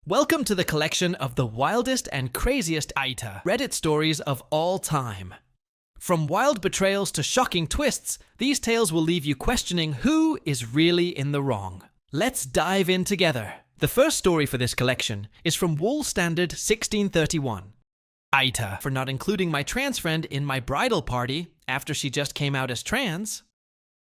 Welcome to the collection of the wildest and craziest AITA Reddit stories of all time. From wild betrayals to shocking twists, these tales will leave you questioning who is really in the wrong. Let's dive in together. The first story for this collection is from Wool Standard 1631. AITA for not including my trans friend in my bridal party after she just came out as trans.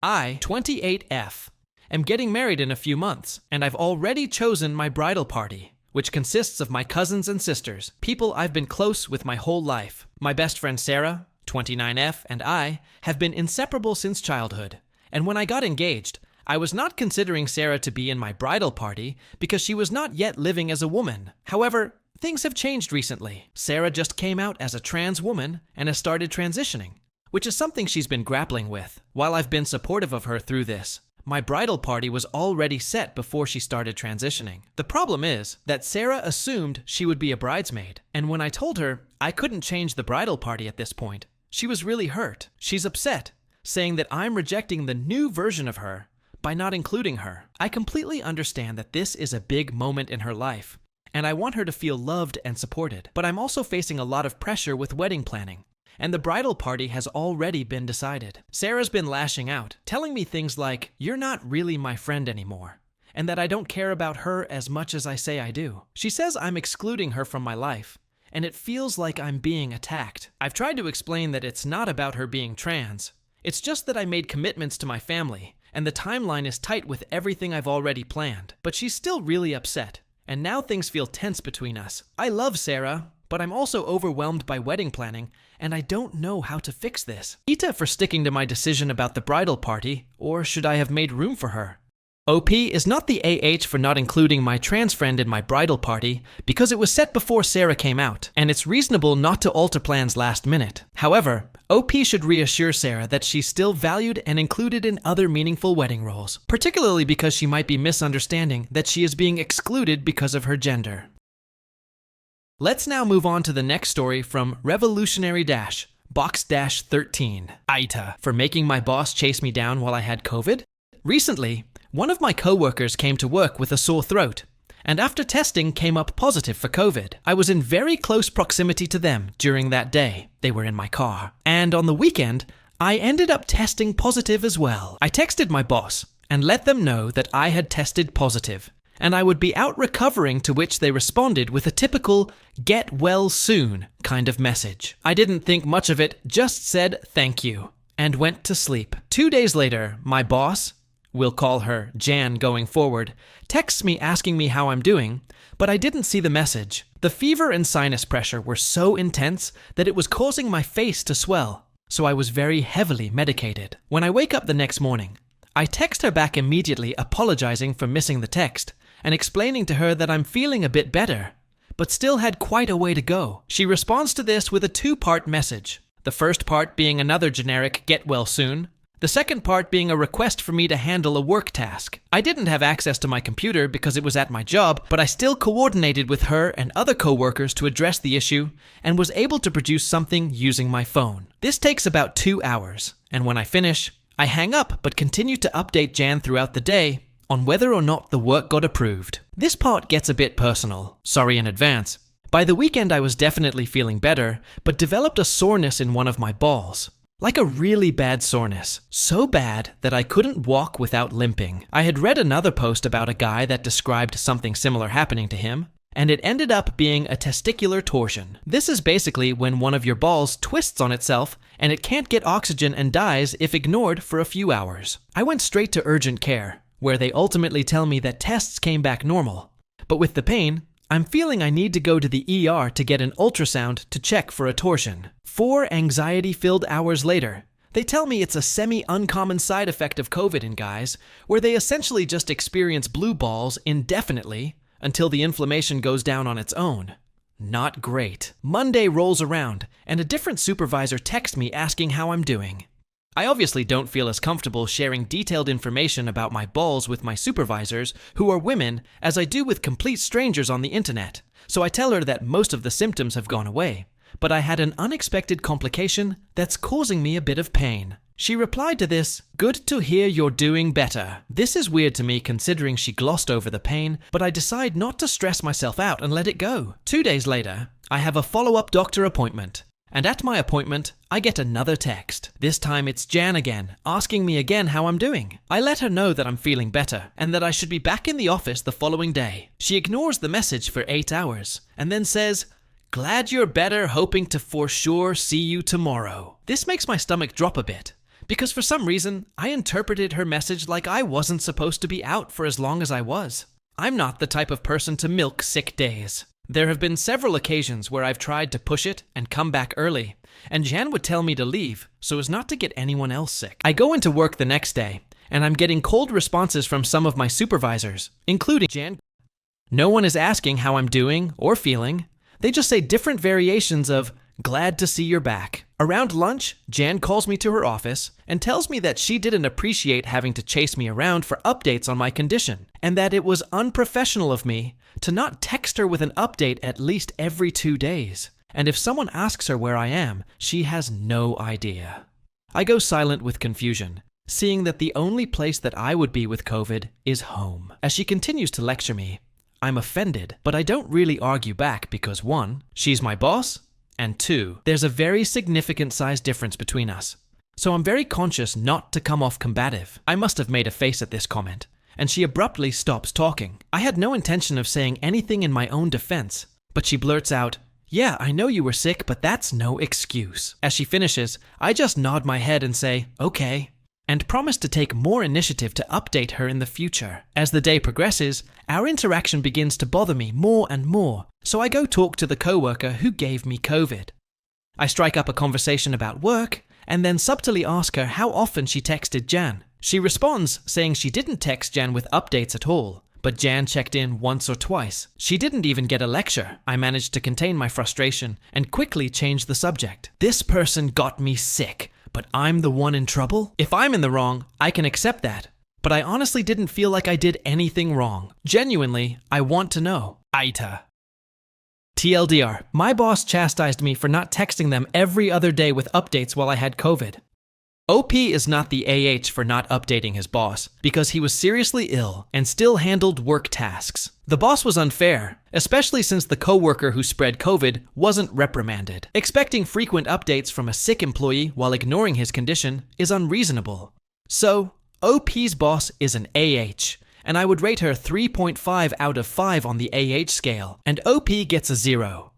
I, 28F, am getting married in a few months, and I've already chosen my bridal party, which consists of my cousins and sisters, people I've been close with my whole life. My best friend Sarah, 29F, and I have been inseparable since childhood. And when I got engaged, I was not considering Sarah to be in my bridal party because she was not yet living as a woman. However, things have changed recently. Sarah just came out as a trans woman and has started transitioning, which is something she's been grappling with. While I've been supportive of her through this, my bridal party was already set before she started transitioning. The problem is that Sarah assumed she would be a bridesmaid, and when I told her I couldn't change the bridal party at this point, she was really hurt. She's upset, saying that I'm rejecting the new version of her by not including her. I completely understand that this is a big moment in her life, and I want her to feel loved and supported, but I'm also facing a lot of pressure with wedding planning, and the bridal party has already been decided. Sarah's been lashing out, telling me things like, "You're not really my friend anymore," and that I don't care about her as much as I say I do. She says I'm excluding her from my life, and it feels like I'm being attacked. I've tried to explain that it's not about her being trans. It's just that I made commitments to my family, and the timeline is tight with everything I've already planned. But she's still really upset, and now things feel tense between us. I love Sarah, but I'm also overwhelmed by wedding planning, and I don't know how to fix this. AITA for sticking to my decision about the bridal party, or should I have made room for her? OP is not the AH for not including my trans friend in my bridal party because it was set before Sarah came out, and it's reasonable not to alter plans last minute. However, OP should reassure Sarah that she's still valued and included in other meaningful wedding roles, particularly because she might be misunderstanding that she is being excluded because of her gender. Let's now move on to the next story from Revolutionary Box 13. AITA for making my boss chase me down while I had COVID. Recently, one of my coworkers came to work with a sore throat, and after testing came up positive for COVID. I was in very close proximity to them during that day. They were in my car. And on the weekend, I ended up testing positive as well. I texted my boss and let them know that I had tested positive, and I would be out recovering, to which they responded with a typical "get well soon" kind of message. I didn't think much of it, just said thank you, and went to sleep. 2 days later, my boss, we'll call her Jan going forward, texts me asking me how I'm doing, but I didn't see the message. The fever and sinus pressure were so intense that it was causing my face to swell, so I was very heavily medicated. When I wake up the next morning, I text her back immediately apologizing for missing the text, and explaining to her that I'm feeling a bit better, but still had quite a way to go. She responds to this with a two-part message, the first part being another generic "get well soon", the second part being a request for me to handle a work task. I didn't have access to my computer because it was at my job, but I still coordinated with her and other coworkers to address the issue and was able to produce something using my phone. This takes about 2 hours, and when I finish, I hang up but continue to update Jan throughout the day on whether or not the work got approved. This part gets a bit personal. Sorry in advance. By the weekend I was definitely feeling better, but developed a soreness in one of my balls. Like a really bad soreness. So bad that I couldn't walk without limping. I had read another post about a guy that described something similar happening to him, and it ended up being a testicular torsion. This is basically when one of your balls twists on itself and it can't get oxygen and dies if ignored for a few hours. I went straight to urgent care, where they ultimately tell me that tests came back normal. But with the pain, I'm feeling I need to go to the ER to get an ultrasound to check for a torsion. 4 anxiety-filled hours later, they tell me it's a semi-uncommon side effect of COVID in guys, where they essentially just experience blue balls indefinitely until the inflammation goes down on its own. Not great. Monday rolls around, and a different supervisor texts me asking how I'm doing. I obviously don't feel as comfortable sharing detailed information about my balls with my supervisors, who are women, as I do with complete strangers on the internet, so I tell her that most of the symptoms have gone away, but I had an unexpected complication that's causing me a bit of pain. She replied to this, "Good to hear you're doing better." This is weird to me considering she glossed over the pain, but I decide not to stress myself out and let it go. 2 days later, I have a follow-up doctor appointment. And at my appointment, I get another text. This time it's Jan again, asking me again how I'm doing. I let her know that I'm feeling better and that I should be back in the office the following day. She ignores the message for 8 hours and then says, "Glad you're better, hoping to for sure see you tomorrow." This makes my stomach drop a bit, because for some reason, I interpreted her message like I wasn't supposed to be out for as long as I was. I'm not the type of person to milk sick days. There have been several occasions where I've tried to push it and come back early, and Jan would tell me to leave so as not to get anyone else sick. I go into work the next day, and I'm getting cold responses from some of my supervisors, including Jan. No one is asking how I'm doing or feeling. They just say different variations of, "Glad to see you're back." Around lunch, Jan calls me to her office and tells me that she didn't appreciate having to chase me around for updates on my condition, and that it was unprofessional of me to not text her with an update at least every 2 days. And if someone asks her where I am, she has no idea. I go silent with confusion, seeing that the only place that I would be with COVID is home. As she continues to lecture me, I'm offended, but I don't really argue back because 1, she's my boss, and 2, there's a very significant size difference between us. So I'm very conscious not to come off combative. I must have made a face at this comment, and she abruptly stops talking. I had no intention of saying anything in my own defense, but she blurts out, "Yeah, I know you were sick, but that's no excuse." As she finishes, I just nod my head and say, "Okay," and promise to take more initiative to update her in the future. As the day progresses, our interaction begins to bother me more and more, so I go talk to the coworker who gave me COVID. I strike up a conversation about work, and then subtly ask her how often she texted Jan. She responds saying she didn't text Jan with updates at all, but Jan checked in once or twice. She didn't even get a lecture. I managed to contain my frustration and quickly change the subject. This person got me sick, but I'm the one in trouble? If I'm in the wrong, I can accept that. But I honestly didn't feel like I did anything wrong. Genuinely, I want to know. AITA. TLDR, my boss chastised me for not texting them every other day with updates while I had COVID. OP is not the AH for not updating his boss, because he was seriously ill and still handled work tasks. The boss was unfair, especially since the coworker who spread COVID wasn't reprimanded. Expecting frequent updates from a sick employee while ignoring his condition is unreasonable. So, OP's boss is an AH, and I would rate her 3.5 out of 5 on the AH scale, and OP gets a 0.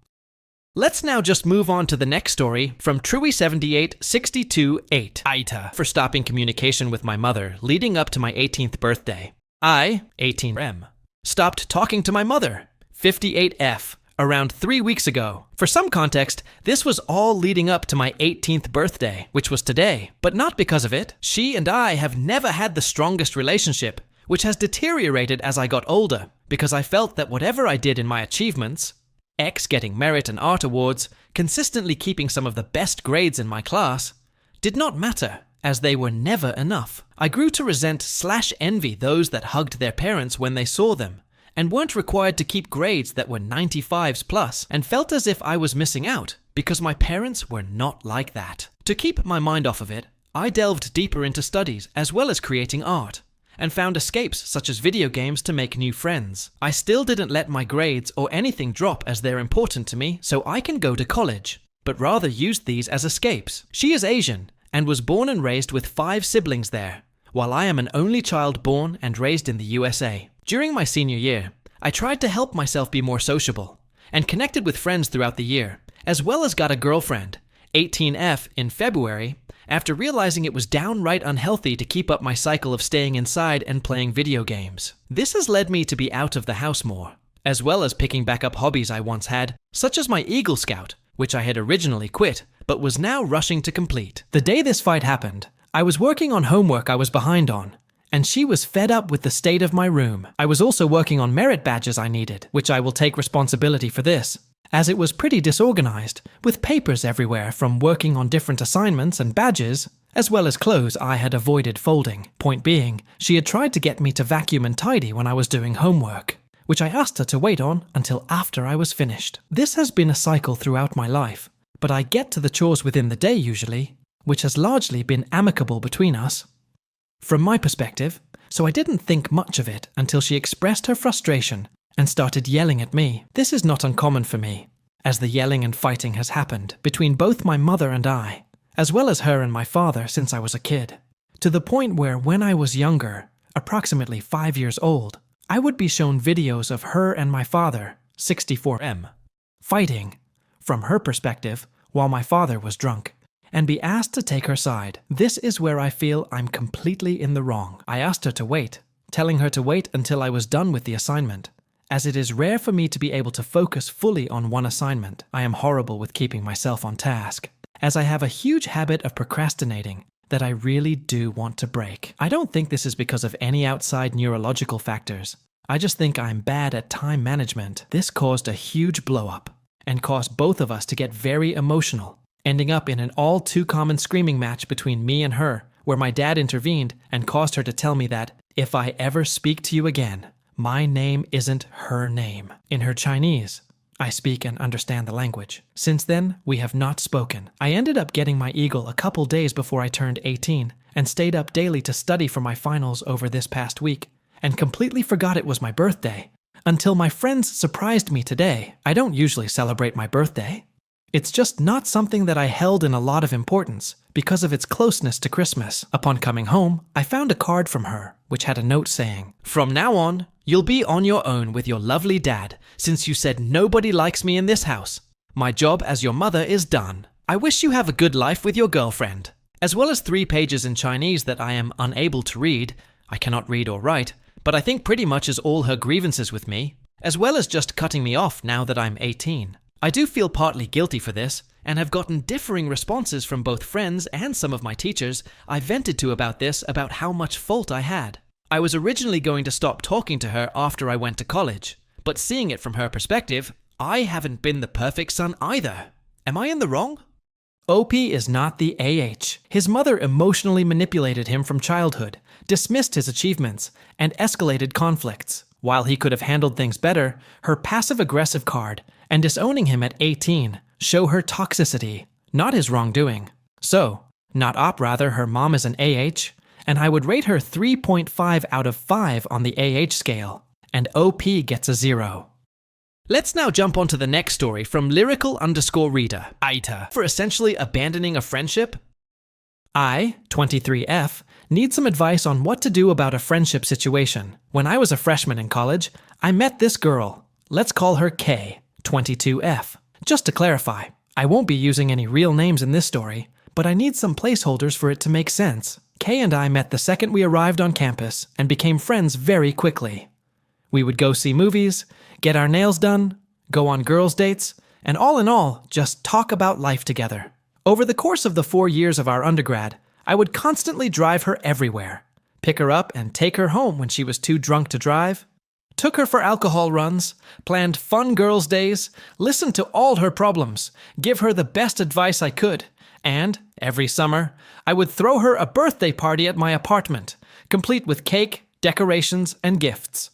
Let's now just move on to the next story from Truey7862-8. AITA for stopping communication with my mother leading up to my 18th birthday. I, 18M, stopped talking to my mother, 58F, around 3 weeks ago. For some context, this was all leading up to my 18th birthday, which was today, but not because of it. She and I have never had the strongest relationship, which has deteriorated as I got older, because I felt that whatever I did in my achievements, X getting merit and art awards, consistently keeping some of the best grades in my class, did not matter, as they were never enough. I grew to resent/envy those that hugged their parents when they saw them, and weren't required to keep grades that were 95s plus, and felt as if I was missing out, because my parents were not like that. To keep my mind off of it, I delved deeper into studies as well as creating art, and found escapes such as video games to make new friends. I still didn't let my grades or anything drop as they're important to me so I can go to college, but rather used these as escapes. She is Asian and was born and raised with 5 siblings there, while I am an only child born and raised in the USA. During my senior year, I tried to help myself be more sociable and connected with friends throughout the year, as well as got a girlfriend, 18F, in February, after realizing it was downright unhealthy to keep up my cycle of staying inside and playing video games. This has led me to be out of the house more, as well as picking back up hobbies I once had, such as my Eagle Scout, which I had originally quit, but was now rushing to complete. The day this fight happened, I was working on homework I was behind on, and she was fed up with the state of my room. I was also working on merit badges I needed, which I will take responsibility for this, as it was pretty disorganized, with papers everywhere from working on different assignments and badges, as well as clothes I had avoided folding. Point being, she had tried to get me to vacuum and tidy when I was doing homework, which I asked her to wait on until after I was finished. This has been a cycle throughout my life, but I get to the chores within the day usually, which has largely been amicable between us. From my perspective, so I didn't think much of it until she expressed her frustration and started yelling at me. This is not uncommon for me, as the yelling and fighting has happened between both my mother and I, as well as her and my father since I was a kid, to the point where when I was younger, approximately 5 years old, I would be shown videos of her and my father, 64M, fighting, from her perspective, while my father was drunk, and be asked to take her side. This is where I feel I'm completely in the wrong. I asked her to wait, telling her to wait until I was done with the assignment, as it is rare for me to be able to focus fully on one assignment. I am horrible with keeping myself on task, as I have a huge habit of procrastinating that I really do want to break. I don't think this is because of any outside neurological factors. I just think I'm bad at time management. This caused a huge blow-up and caused both of us to get very emotional, ending up in an all too common screaming match between me and her, where my dad intervened and caused her to tell me that if I ever speak to you again, my name isn't her name. In her Chinese, I speak and understand the language. Since then, we have not spoken. I ended up getting my eagle a couple days before I turned 18 and stayed up daily to study for my finals over this past week, and completely forgot it was my birthday, until my friends surprised me today. I don't usually celebrate my birthday. It's just not something that I held in a lot of importance because of its closeness to Christmas. Upon coming home, I found a card from her, which had a note saying, "From now on, you'll be on your own with your lovely dad, since you said nobody likes me in this house. My job as your mother is done. I wish you have a good life with your girlfriend." As well as 3 pages in Chinese that I am unable to read. I cannot read or write, but I think pretty much is all her grievances with me, as well as just cutting me off now that I'm 18. I do feel partly guilty for this, and have gotten differing responses from both friends and some of my teachers I vented to about this, about how much fault I had. I was originally going to stop talking to her after I went to college, but seeing it from her perspective, I haven't been the perfect son either. Am I in the wrong? OP is not the AH. His mother emotionally manipulated him from childhood, dismissed his achievements, and escalated conflicts. While he could have handled things better, her passive-aggressive card and disowning him at 18 show her toxicity, not his wrongdoing. So, not op, rather, her mom is an AH, and I would rate her 3.5 out of 5 on the AH scale, and OP gets a 0. Let's now jump onto the next story from lyrical_reader, AITA, for essentially abandoning a friendship. I, 23F, need some advice on what to do about a friendship situation. When I was a freshman in college, I met this girl. Let's call her K, 22F. Just to clarify, I won't be using any real names in this story, but I need some placeholders for it to make sense. Kay and I met the second we arrived on campus and became friends very quickly. We would go see movies, get our nails done, go on girls' dates, and all in all, just talk about life together. Over the course of the 4 years of our undergrad, I would constantly drive her everywhere, pick her up and take her home when she was too drunk to drive, took her for alcohol runs, planned fun girls' days, listened to all her problems, give her the best advice I could, and, every summer, I would throw her a birthday party at my apartment, complete with cake, decorations, and gifts.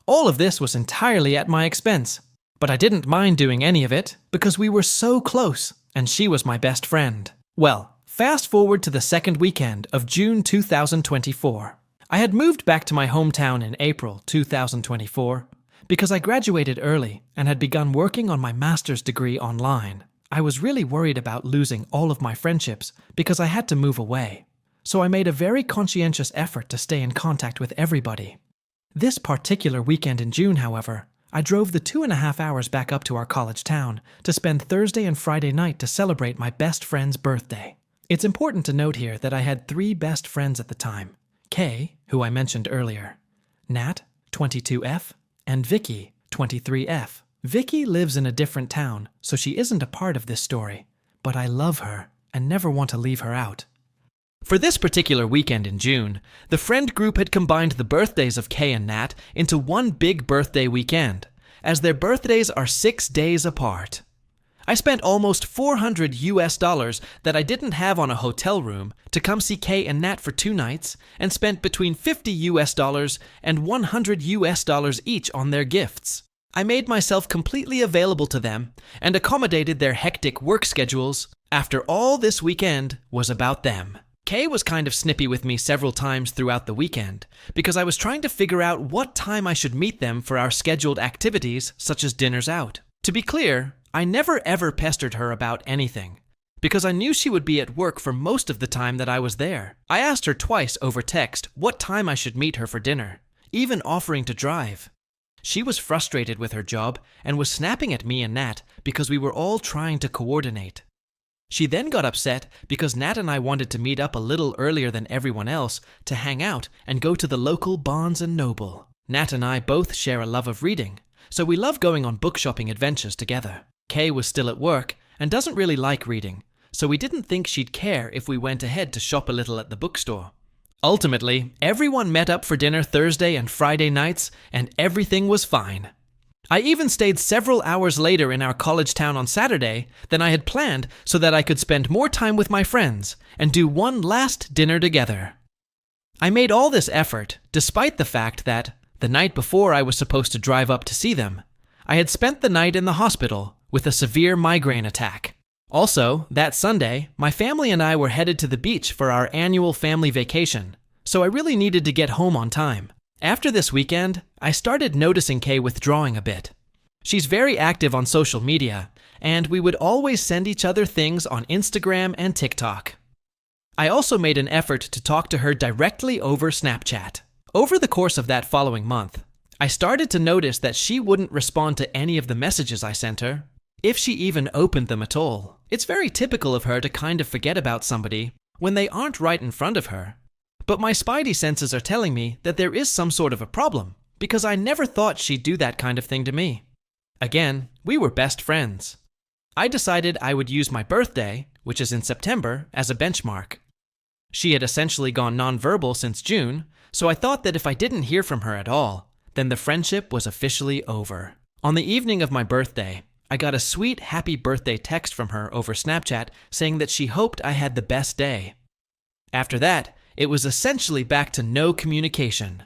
All of this was entirely at my expense, but I didn't mind doing any of it because we were so close, and she was my best friend. Well, fast forward to the second weekend of June 2024. I had moved back to my hometown in April 2024 because I graduated early and had begun working on my master's degree online. I was really worried about losing all of my friendships because I had to move away, so I made a very conscientious effort to stay in contact with everybody. This particular weekend in June, however, I drove the 2.5 hours back up to our college town to spend Thursday and Friday night to celebrate my best friend's birthday. It's important to note here that I had 3 best friends at the time: Kay, who I mentioned earlier, Nat, 22F, and Vicky, 23F. Vicky lives in a different town, so she isn't a part of this story, but I love her and never want to leave her out. For this particular weekend in June, the friend group had combined the birthdays of Kay and Nat into one big birthday weekend, as their birthdays are 6 days apart. I spent almost $400 that I didn't have on a hotel room to come see Kay and Nat for 2 nights, and spent between $50 and $100 each on their gifts. I made myself completely available to them and accommodated their hectic work schedules, after all this weekend was about them. Kay was kind of snippy with me several times throughout the weekend because I was trying to figure out what time I should meet them for our scheduled activities such as dinners out. To be clear, I never ever pestered her about anything because I knew she would be at work for most of the time that I was there. I asked her twice over text what time I should meet her for dinner, even offering to drive. She was frustrated with her job and was snapping at me and Nat because we were all trying to coordinate. She then got upset because Nat and I wanted to meet up a little earlier than everyone else to hang out and go to the local Barnes & Noble. Nat and I both share a love of reading, so we love going on book shopping adventures together. Kay was still at work and doesn't really like reading, so we didn't think she'd care if we went ahead to shop a little at the bookstore. Ultimately, everyone met up for dinner Thursday and Friday nights, and everything was fine. I even stayed several hours later in our college town on Saturday than I had planned so that I could spend more time with my friends and do one last dinner together. I made all this effort despite the fact that, the night before I was supposed to drive up to see them, I had spent the night in the hospital with a severe migraine attack. Also, that Sunday, my family and I were headed to the beach for our annual family vacation, so I really needed to get home on time. After this weekend, I started noticing Kay withdrawing a bit. She's very active on social media, and we would always send each other things on Instagram and TikTok. I also made an effort to talk to her directly over Snapchat. Over the course of that following month, I started to notice that she wouldn't respond to any of the messages I sent her, if she even opened them at all. It's very typical of her to kind of forget about somebody when they aren't right in front of her. But my spidey senses are telling me that there is some sort of a problem, because I never thought she'd do that kind of thing to me. Again, we were best friends. I decided I would use my birthday, which is in September, as a benchmark. She had essentially gone nonverbal since June, so I thought that if I didn't hear from her at all, then the friendship was officially over. On the evening of my birthday, I got a sweet happy birthday text from her over Snapchat saying that she hoped I had the best day. After that, it was essentially back to no communication.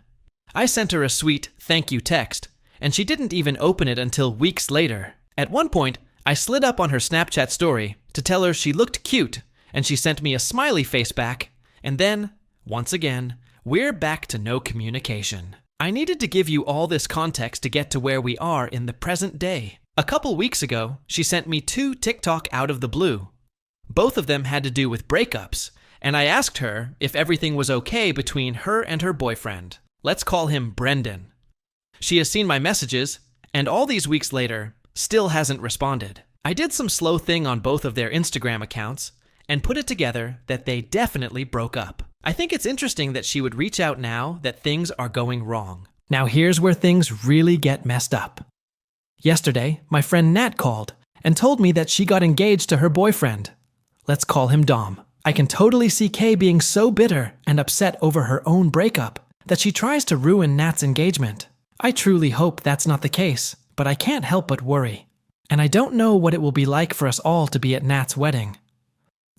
I sent her a sweet thank you text, and she didn't even open it until weeks later. At one point, I slid up on her Snapchat story to tell her she looked cute, and she sent me a smiley face back, and then, once again, we're back to no communication. I needed to give you all this context to get to where we are in the present day. A couple weeks ago, she sent me 2 TikTok out of the blue. Both of them had to do with breakups, and I asked her if everything was okay between her and her boyfriend. Let's call him Brendan. She has seen my messages, and all these weeks later, still hasn't responded. I did some slow thing on both of their Instagram accounts, and put it together that they definitely broke up. I think it's interesting that she would reach out now that things are going wrong. Now here's where things really get messed up. Yesterday, my friend Nat called and told me that she got engaged to her boyfriend. Let's call him Dom. I can totally see Kay being so bitter and upset over her own breakup that she tries to ruin Nat's engagement. I truly hope that's not the case, but I can't help but worry. And I don't know what it will be like for us all to be at Nat's wedding.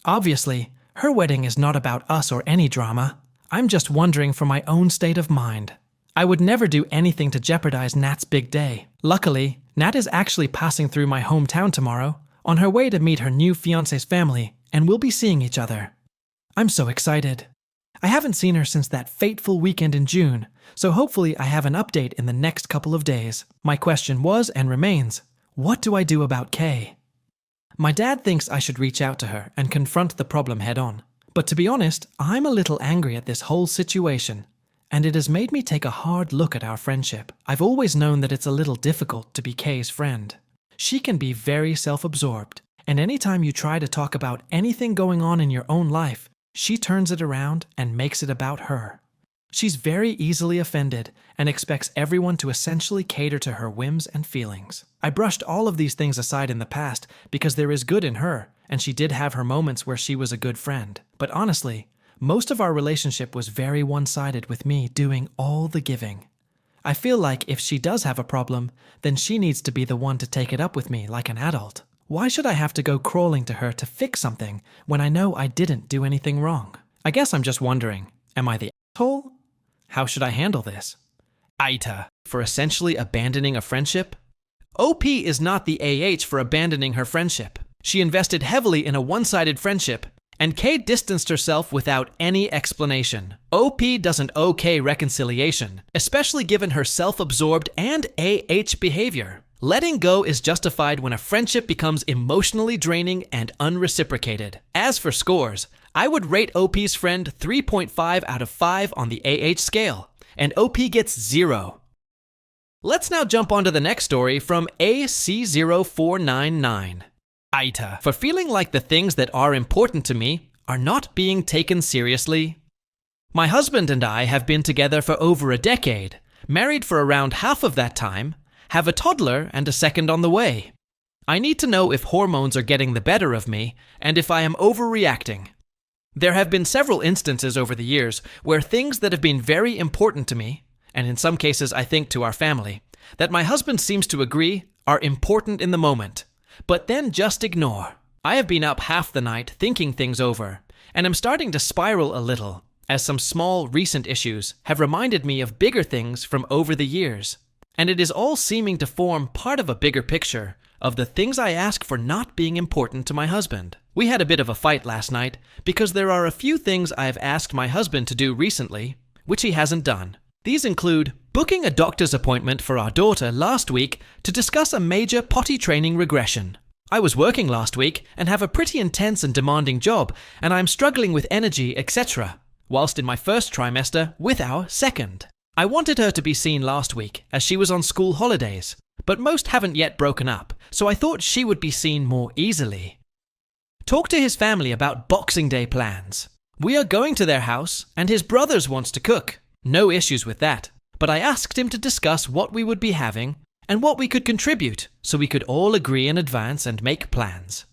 Obviously, her wedding is not about us or any drama. I'm just wondering for my own state of mind. I would never do anything to jeopardize Nat's big day. Luckily, Nat is actually passing through my hometown tomorrow on her way to meet her new fiancé's family, and we'll be seeing each other. I'm so excited. I haven't seen her since that fateful weekend in June, so hopefully I have an update in the next couple of days. My question was and remains, what do I do about Kay? My dad thinks I should reach out to her and confront the problem head on. But to be honest, I'm a little angry at this whole situation, and it has made me take a hard look at our friendship. I've always known that it's a little difficult to be Kay's friend. She can be very self-absorbed, and anytime you try to talk about anything going on in your own life, she turns it around and makes it about her. She's very easily offended and expects everyone to essentially cater to her whims and feelings. I brushed all of these things aside in the past because there is good in her, and she did have her moments where she was a good friend. But honestly, most of our relationship was very one-sided with me doing all the giving. I feel like if she does have a problem, then she needs to be the one to take it up with me like an adult. Why should I have to go crawling to her to fix something when I know I didn't do anything wrong? I guess I'm just wondering, am I the asshole? How should I handle this? AITA, for essentially abandoning a friendship? OP is not the AH for abandoning her friendship. She invested heavily in a one-sided friendship, and Kate distanced herself without any explanation. OP doesn't okay reconciliation, especially given her self-absorbed and behavior. Letting go is justified when a friendship becomes emotionally draining and unreciprocated. As for scores, I would rate OP's friend 3.5 out of 5 on the scale, and OP gets 0. Let's now jump on to the next story from AC0499. AITA. For feeling like the things that are important to me are not being taken seriously. My husband and I have been together for over a decade, married for around half of that time, have a toddler and a second on the way. I need to know if hormones are getting the better of me and if I am overreacting. There have been several instances over the years where things that have been very important to me, and in some cases I think to our family, that my husband seems to agree are important in the moment, but then just ignore. I have been up half the night thinking things over, and am starting to spiral a little, as some small recent issues have reminded me of bigger things from over the years. And it is all seeming to form part of a bigger picture of the things I ask for not being important to my husband. We had a bit of a fight last night because there are a few things I have asked my husband to do recently, which he hasn't done. These include booking a doctor's appointment for our daughter last week to discuss a major potty training regression. I was working last week and have a pretty intense and demanding job, and I'm struggling with energy, etc., whilst in my first trimester with our second. I wanted her to be seen last week as she was on school holidays, but most haven't yet broken up, so I thought she would be seen more easily. Talk to his family about Boxing Day plans. We are going to their house, and his brothers wants to cook. No issues with that, but I asked him to discuss what we would be having and what we could contribute so we could all agree in advance and make plans.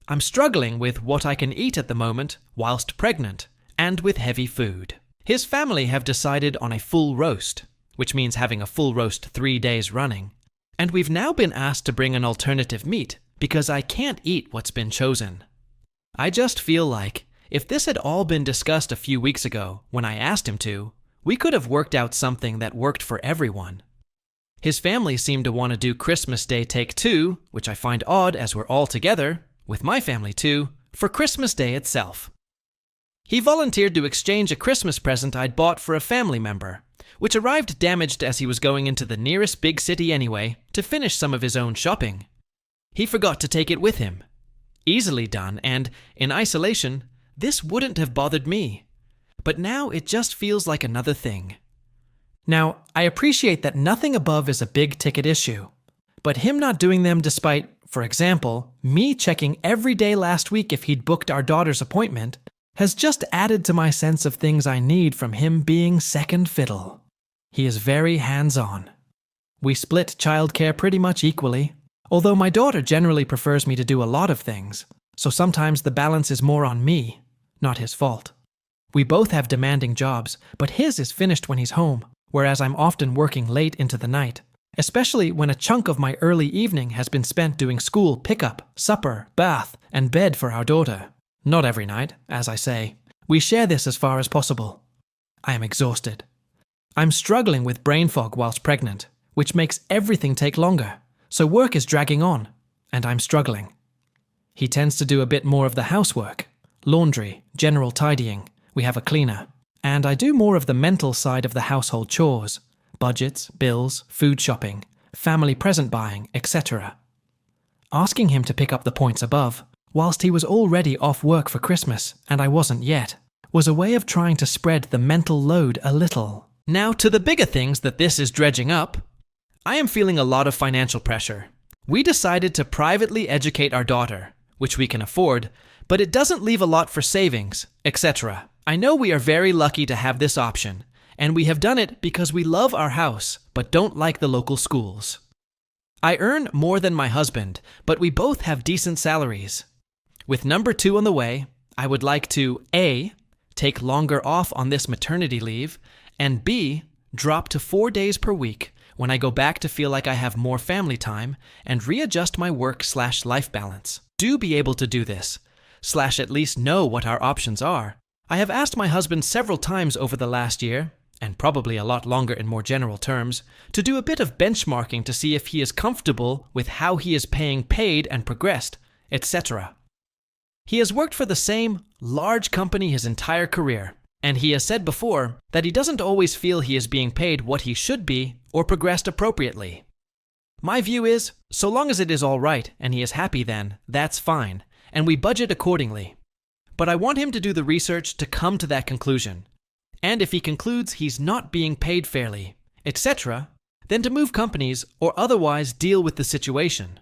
I'm struggling with what I can eat at the moment whilst pregnant and with heavy food. His family have decided on a full roast, which means having a full roast 3 days running, and we've now been asked to bring an alternative meat because I can't eat what's been chosen. I just feel like if this had all been discussed a few weeks ago when I asked him to, we could have worked out something that worked for everyone. His family seemed to want to do Christmas Day Take 2, which I find odd as we're all together, with my family too, for Christmas Day itself. He volunteered to exchange a Christmas present I'd bought for a family member, which arrived damaged as he was going into the nearest big city anyway to finish some of his own shopping. He forgot to take it with him. Easily done, and, in isolation, this wouldn't have bothered me. But now it just feels like another thing. Now, I appreciate that nothing above is a big-ticket issue, but him not doing them despite, for example, me checking every day last week if he'd booked our daughter's appointment, has just added to my sense of things I need from him being second fiddle. He is very hands-on. We split childcare pretty much equally, although my daughter generally prefers me to do a lot of things, so sometimes the balance is more on me, not his fault. We both have demanding jobs, but his is finished when he's home, whereas I'm often working late into the night, especially when a chunk of my early evening has been spent doing school pickup, supper, bath, and bed for our daughter. Not every night, as I say. We share this as far as possible. I am exhausted. I'm struggling with brain fog whilst pregnant, which makes everything take longer, so work is dragging on, and I'm struggling. He tends to do a bit more of the housework, laundry, general tidying, we have a cleaner, and I do more of the mental side of the household chores, budgets, bills, food shopping, family present buying, etc. Asking him to pick up the points above, whilst he was already off work for Christmas and I wasn't yet, was a way of trying to spread the mental load a little. Now to the bigger things that this is dredging up. I am feeling a lot of financial pressure. We decided to privately educate our daughter, which we can afford, but it doesn't leave a lot for savings, etc. I know we are very lucky to have this option, and we have done it because we love our house, but don't like the local schools. I earn more than my husband, but we both have decent salaries. With number 2 on the way, I would like to A, take longer off on this maternity leave, and B, drop to 4 days per week when I go back to feel like I have more family time and readjust my work/life balance. Do be able to do this, / at least know what our options are. I have asked my husband several times over the last year, and probably a lot longer in more general terms, to do a bit of benchmarking to see if he is comfortable with how he is paying paid and progressed, etc. He has worked for the same large company his entire career, and he has said before that he doesn't always feel he is being paid what he should be or progressed appropriately. My view is, so long as it is all right and he is happy, then that's fine, and we budget accordingly. But I want him to do the research to come to that conclusion. And if he concludes he's not being paid fairly, etc., then to move companies or otherwise deal with the situation.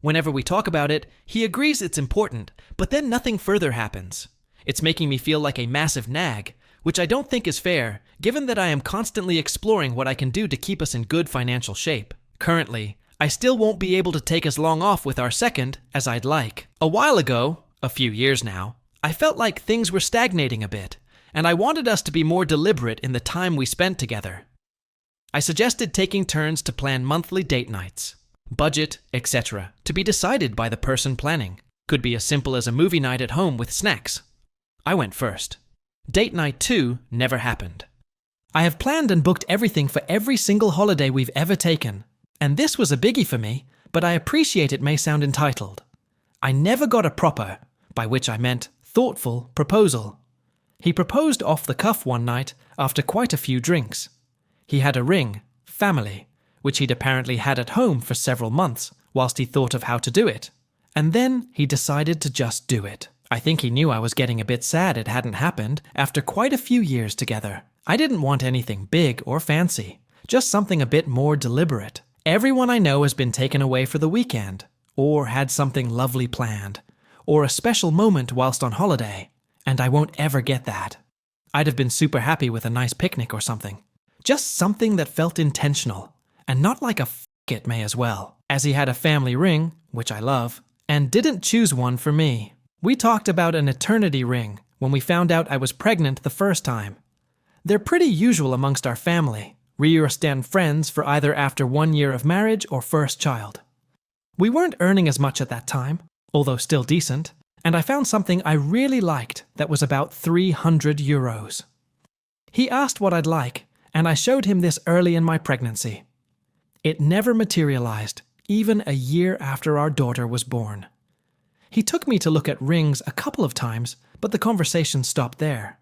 Whenever we talk about it, he agrees it's important, but then nothing further happens. It's making me feel like a massive nag, which I don't think is fair, given that I am constantly exploring what I can do to keep us in good financial shape. Currently, I still won't be able to take as long off with our second as I'd like. A while ago, a few years now, I felt like things were stagnating a bit, and I wanted us to be more deliberate in the time we spent together. I suggested taking turns to plan monthly date nights, budget, etc., to be decided by the person planning. Could be as simple as a movie night at home with snacks. I went first. Date night 2 never happened. I have planned and booked everything for every single holiday we've ever taken, and this was a biggie for me, but I appreciate it may sound entitled. I never got a proper, by which I meant thoughtful, proposal. He proposed off the cuff one night after quite a few drinks. He had a ring, family, which he'd apparently had at home for several months whilst he thought of how to do it. And then he decided to just do it. I think he knew I was getting a bit sad it hadn't happened after quite a few years together. I didn't want anything big or fancy, just something a bit more deliberate. Everyone I know has been taken away for the weekend, or had something lovely planned, or a special moment whilst on holiday, and I won't ever get that. I'd have been super happy with a nice picnic or something. Just something that felt intentional, and not like a f*** it may as well, as he had a family ring, which I love, and didn't choose one for me. We talked about an eternity ring when we found out I was pregnant the first time. They're pretty usual amongst our family. We stand friends for either after 1 year of marriage or first child. We weren't earning as much at that time, although still decent, and I found something I really liked that was about €300. He asked what I'd like, and I showed him this early in my pregnancy. It never materialized, even a year after our daughter was born. He took me to look at rings a couple of times, but the conversation stopped there.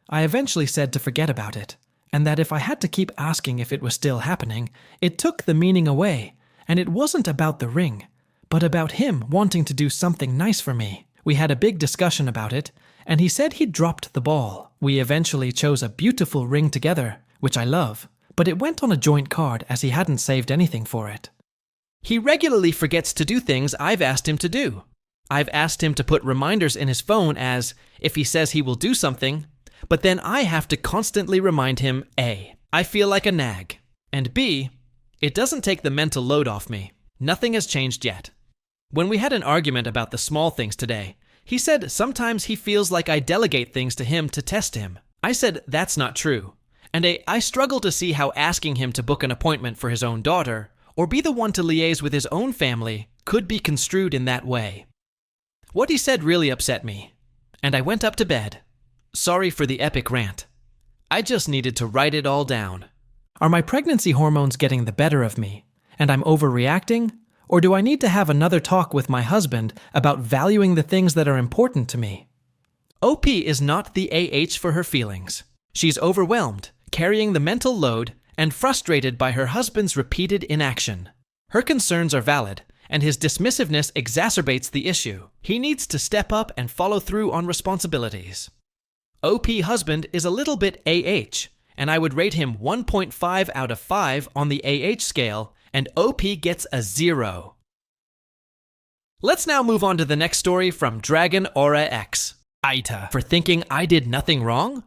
I eventually said to forget about it, and that if I had to keep asking if it was still happening, it took the meaning away, and it wasn't about the ring, but about him wanting to do something nice for me. We had a big discussion about it, and he said he'd dropped the ball. We eventually chose a beautiful ring together, which I love, but it went on a joint card as he hadn't saved anything for it. He regularly forgets to do things I've asked him to do. I've asked him to put reminders in his phone as if he says he will do something, but then I have to constantly remind him A, I feel like a nag, and B, it doesn't take the mental load off me. Nothing has changed yet. When we had an argument about the small things today, he said sometimes he feels like I delegate things to him to test him. I said that's not true, and I struggle to see how asking him to book an appointment for his own daughter or be the one to liaise with his own family could be construed in that way. What he said really upset me, and I went up to bed. Sorry for the epic rant. I just needed to write it all down. Are my pregnancy hormones getting the better of me, and I'm overreacting? Or do I need to have another talk with my husband about valuing the things that are important to me? OP is not the AH for her feelings. She's overwhelmed, carrying the mental load, and frustrated by her husband's repeated inaction. Her concerns are valid, and his dismissiveness exacerbates the issue. He needs to step up and follow through on responsibilities. OP husband is a little bit AH, and I would rate him 1.5 out of 5 on the AH scale, and OP gets a 0. Let's now move on to the next story from Dragon Aura X. AITA. For thinking I did nothing wrong?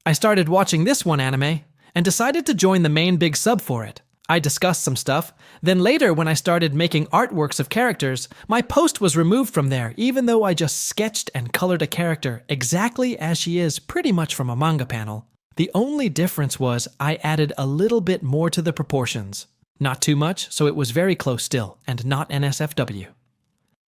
I started watching this one anime, and decided to join the main big sub for it. I discussed some stuff, then later when I started making artworks of characters, my post was removed from there even though I just sketched and colored a character exactly as she is pretty much from a manga panel. The only difference was I added a little bit more to the proportions. Not too much, so it was very close still, and not NSFW.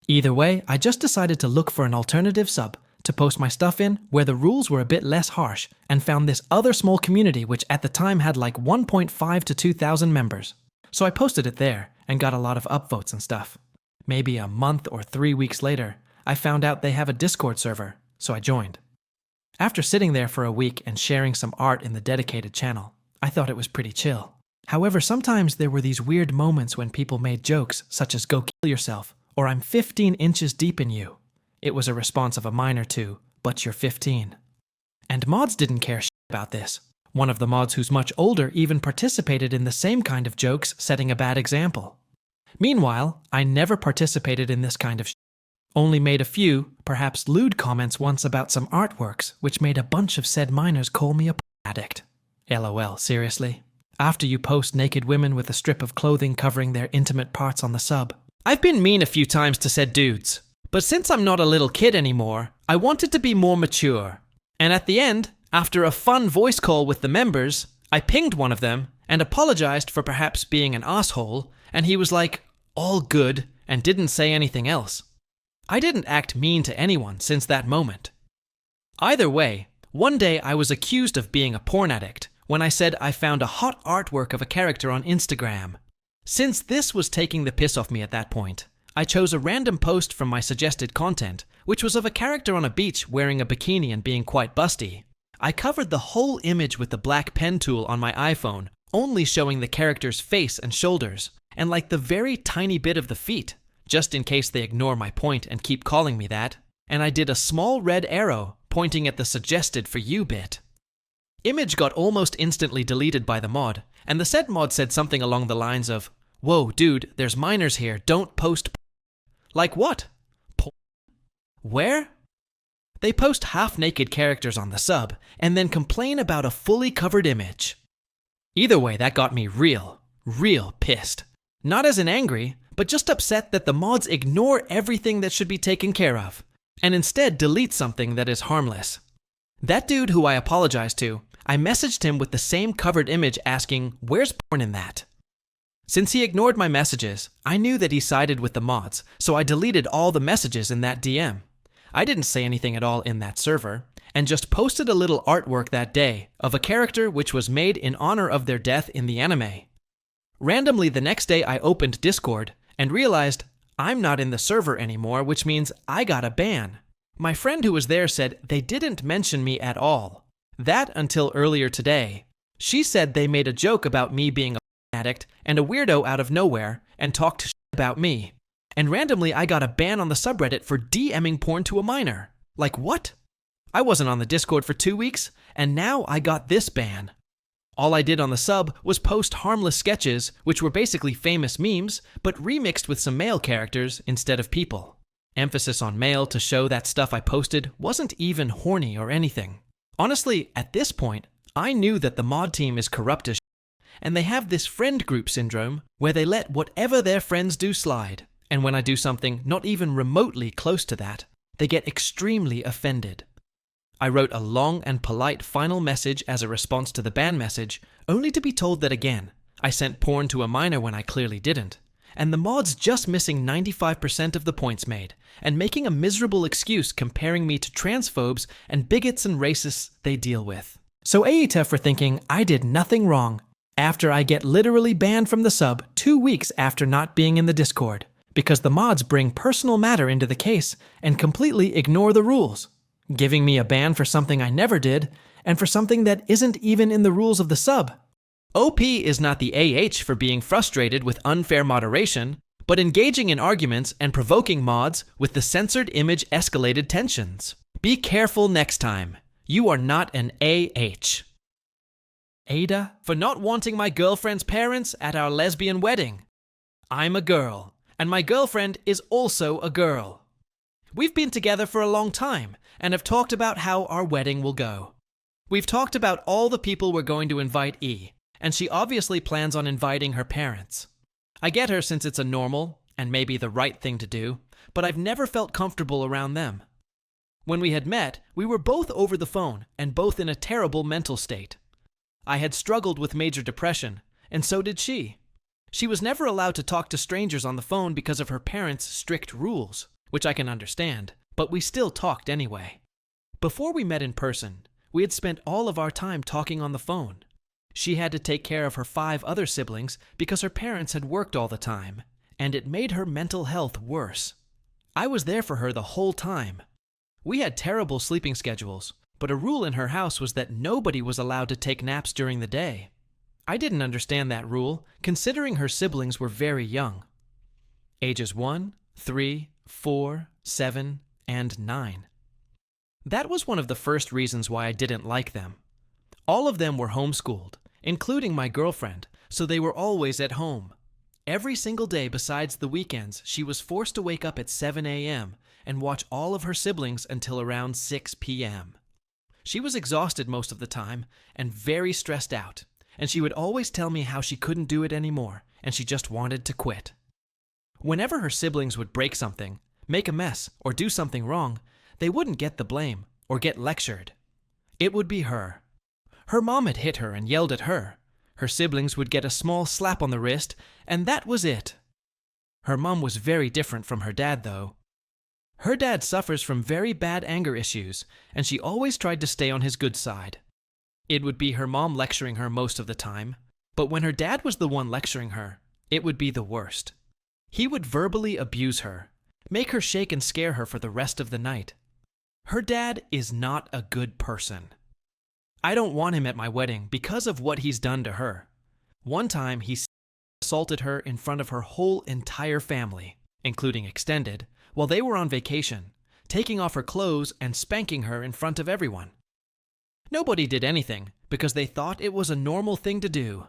Either way, I just decided to look for an alternative sub to post my stuff in where the rules were a bit less harsh, and found this other small community which at the time had like 1.5 to 2,000 members. So I posted it there and got a lot of upvotes and stuff. Maybe a month or 3 weeks later, I found out they have a Discord server, so I joined. After sitting there for a week and sharing some art in the dedicated channel, I thought it was pretty chill. However, sometimes there were these weird moments when people made jokes such as "go kill yourself" or "I'm 15 inches deep in you." It was a response of a minor to "but you're 15." And mods didn't care shit about this. One of the mods who's much older even participated in the same kind of jokes, setting a bad example. Meanwhile, I never participated in this kind of shit. Only made a few, perhaps lewd comments once about some artworks, which made a bunch of said minors call me a addict. LOL, seriously? After you post naked women with a strip of clothing covering their intimate parts on the sub. I've been mean a few times to said dudes, but since I'm not a little kid anymore, I wanted to be more mature. And at the end, after a fun voice call with the members, I pinged one of them and apologized for perhaps being an asshole, and he was like, all good, and didn't say anything else. I didn't act mean to anyone since that moment. Either way, one day I was accused of being a porn addict when I said I found a hot artwork of a character on Instagram. Since this was taking the piss off me at that point, I chose a random post from my suggested content, which was of a character on a beach wearing a bikini and being quite busty. I covered the whole image with the black pen tool on my iPhone, only showing the character's face and shoulders, and like the very tiny bit of the feet, just in case they ignore my point and keep calling me that, and I did a small red arrow pointing at the suggested for you bit. Image got almost instantly deleted by the mod, and the said mod said something along the lines of, "Whoa, dude, there's minors here, don't post p-." Like what? Porn? Where? They post half-naked characters on the sub, and then complain about a fully covered image. Either way, that got me real pissed. Not as in angry, but just upset that the mods ignore everything that should be taken care of, and instead delete something that is harmless. That dude who I apologized to, I messaged him with the same covered image asking, "Where's porn in that?" Since he ignored my messages, I knew that he sided with the mods, so I deleted all the messages in that DM. I didn't say anything at all in that server, and just posted a little artwork that day of a character which was made in honor of their death in the anime. Randomly the next day I opened Discord and realized I'm not in the server anymore, which means I got a ban. My friend who was there said they didn't mention me at all. That until earlier today. She said they made a joke about me being a addict and a weirdo out of nowhere and talked shit about me. And randomly I got a ban on the subreddit for DMing porn to a minor. Like what? I wasn't on the Discord for 2 weeks, and now I got this ban. All I did on the sub was post harmless sketches, which were basically famous memes, but remixed with some male characters instead of people. Emphasis on male to show that stuff I posted wasn't even horny or anything. Honestly, at this point, I knew that the mod team is corrupt as shit, and they have this friend group syndrome where they let whatever their friends do slide, and when I do something not even remotely close to that, they get extremely offended. I wrote a long and polite final message as a response to the ban message, only to be told that again, I sent porn to a minor when I clearly didn't, and the mod's just missing 95% of the points made, and making a miserable excuse comparing me to transphobes and bigots and racists they deal with. So AITA for thinking I did nothing wrong, after I get literally banned from the sub 2 weeks after not being in the Discord, because the mods bring personal matter into the case and completely ignore the rules, giving me a ban for something I never did, and for something that isn't even in the rules of the sub. OP is not the AH for being frustrated with unfair moderation, but engaging in arguments and provoking mods with the censored image escalated tensions. Be careful next time. You are not an AH. Ada for not wanting my girlfriend's parents at our lesbian wedding. I'm a girl, and my girlfriend is also a girl. We've been together for a long time, and have talked about how our wedding will go. We've talked about all the people we're going to invite and she obviously plans on inviting her parents. I get her since it's a normal, and maybe the right thing to do, but I've never felt comfortable around them. When we had met, we were both over the phone, and both in a terrible mental state. I had struggled with major depression, and so did she. She was never allowed to talk to strangers on the phone because of her parents' strict rules, which I can understand, but we still talked anyway. Before we met in person, we had spent all of our time talking on the phone. She had to take care of her 5 other siblings because her parents had worked all the time, and it made her mental health worse. I was there for her the whole time. We had terrible sleeping schedules, but a rule in her house was that nobody was allowed to take naps during the day. I didn't understand that rule, considering her siblings were very young. Ages 1, 3, 4, 7, and 9. That was one of the first reasons why I didn't like them. All of them were homeschooled, including my girlfriend, so they were always at home. Every single day besides the weekends, she was forced to wake up at 7 a.m. and watch all of her siblings until around 6 p.m. She was exhausted most of the time and very stressed out, and she would always tell me how she couldn't do it anymore and she just wanted to quit. Whenever her siblings would break something, make a mess, or do something wrong, they wouldn't get the blame or get lectured. It would be her. Her mom had hit her and yelled at her. Her siblings would get a small slap on the wrist, and that was it. Her mom was very different from her dad, though. Her dad suffers from very bad anger issues, and she always tried to stay on his good side. It would be her mom lecturing her most of the time, but when her dad was the one lecturing her, it would be the worst. He would verbally abuse her, make her shake and scare her for the rest of the night. Her dad is not a good person. I don't want him at my wedding because of what he's done to her. One time, he assaulted her in front of her whole entire family, including extended, while they were on vacation, taking off her clothes and spanking her in front of everyone. Nobody did anything because they thought it was a normal thing to do.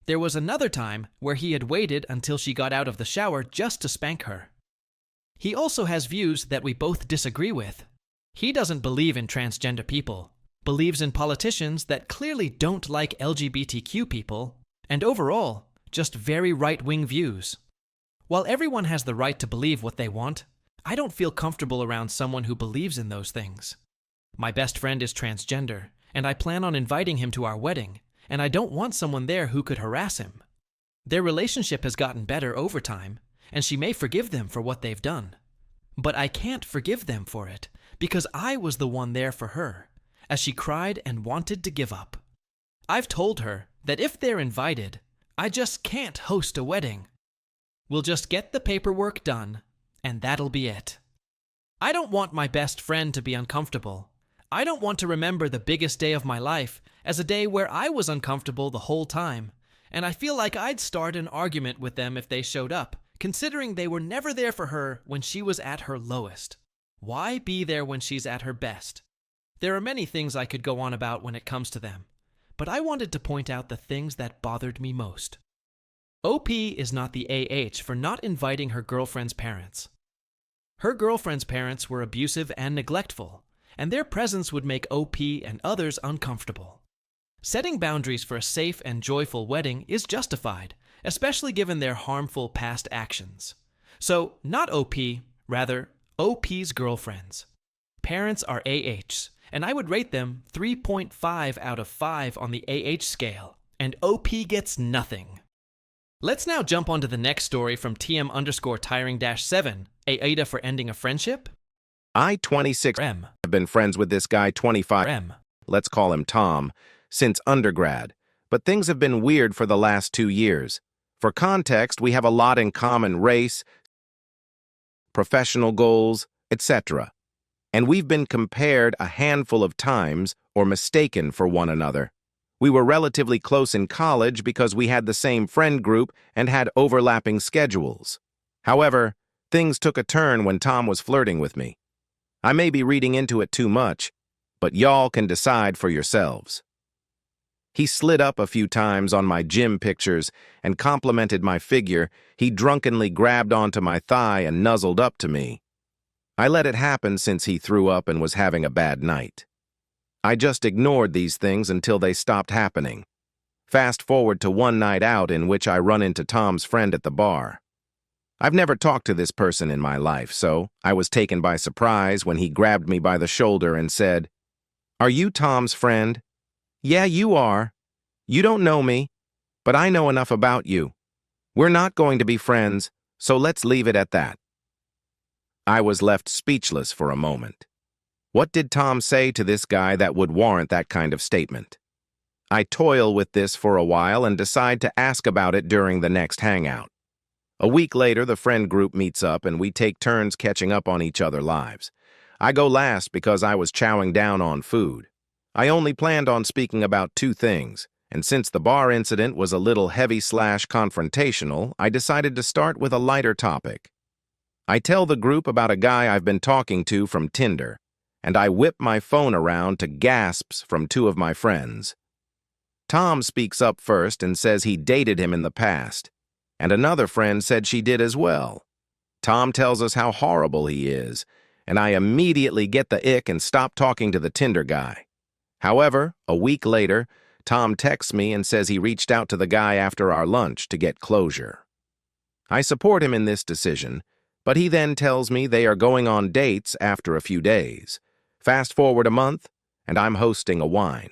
There was another time where he had waited until she got out of the shower just to spank her. He also has views that we both disagree with. He doesn't believe in transgender people, believes in politicians that clearly don't like LGBTQ people, and overall, just very right-wing views. While everyone has the right to believe what they want, I don't feel comfortable around someone who believes in those things. My best friend is transgender, and I plan on inviting him to our wedding, and I don't want someone there who could harass him. Their relationship has gotten better over time, and she may forgive them for what they've done. But I can't forgive them for it, because I was the one there for her, as she cried and wanted to give up. I've told her that if they're invited, I just can't host a wedding. We'll just get the paperwork done, and that'll be it. I don't want my best friend to be uncomfortable. I don't want to remember the biggest day of my life as a day where I was uncomfortable the whole time, and I feel like I'd start an argument with them if they showed up, considering they were never there for her when she was at her lowest. Why be there when she's at her best? There are many things I could go on about when it comes to them, but I wanted to point out the things that bothered me most. OP is not the AH for not inviting her girlfriend's parents. Her girlfriend's parents were abusive and neglectful, and their presence would make OP and others uncomfortable. Setting boundaries for a safe and joyful wedding is justified, especially given their harmful past actions. So, not OP, rather, OP's girlfriends. Parents are AHs, and I would rate them 3.5 out of 5 on the AH scale, and OP gets nothing. Let's now jump onto the next story from TM_tiring-7, AITA for ending a friendship? I, 26, have been friends with this guy 25, let's call him Tom, since undergrad, but things have been weird for the last 2 years. For context, we have a lot in common: race, professional goals, etc. And we've been compared a handful of times or mistaken for one another. We were relatively close in college because we had the same friend group and had overlapping schedules. However, things took a turn when Tom was flirting with me. I may be reading into it too much, but y'all can decide for yourselves. He slid up a few times on my gym pictures and complimented my figure. He drunkenly grabbed onto my thigh and nuzzled up to me. I let it happen since he threw up and was having a bad night. I just ignored these things until they stopped happening. Fast forward to one night out in which I run into Tom's friend at the bar. I've never talked to this person in my life, so I was taken by surprise when he grabbed me by the shoulder and said, "Are you Tom's friend?" "Yeah, you are. You don't know me, but I know enough about you. We're not going to be friends, so let's leave it at that." I was left speechless for a moment. What did Tom say to this guy that would warrant that kind of statement? I toil with this for a while and decide to ask about it during the next hangout. A week later, the friend group meets up and we take turns catching up on each other's lives. I go last because I was chowing down on food. I only planned on speaking about two things, and since the bar incident was a little heavy/confrontational, I decided to start with a lighter topic. I tell the group about a guy I've been talking to from Tinder, and I whip my phone around to gasps from two of my friends. Tom speaks up first and says he dated him in the past, and another friend said she did as well. Tom tells us how horrible he is, and I immediately get the ick and stop talking to the Tinder guy. However, a week later, Tom texts me and says he reached out to the guy after our lunch to get closure. I support him in this decision, but he then tells me they are going on dates after a few days. Fast forward a month, and I'm hosting a wine.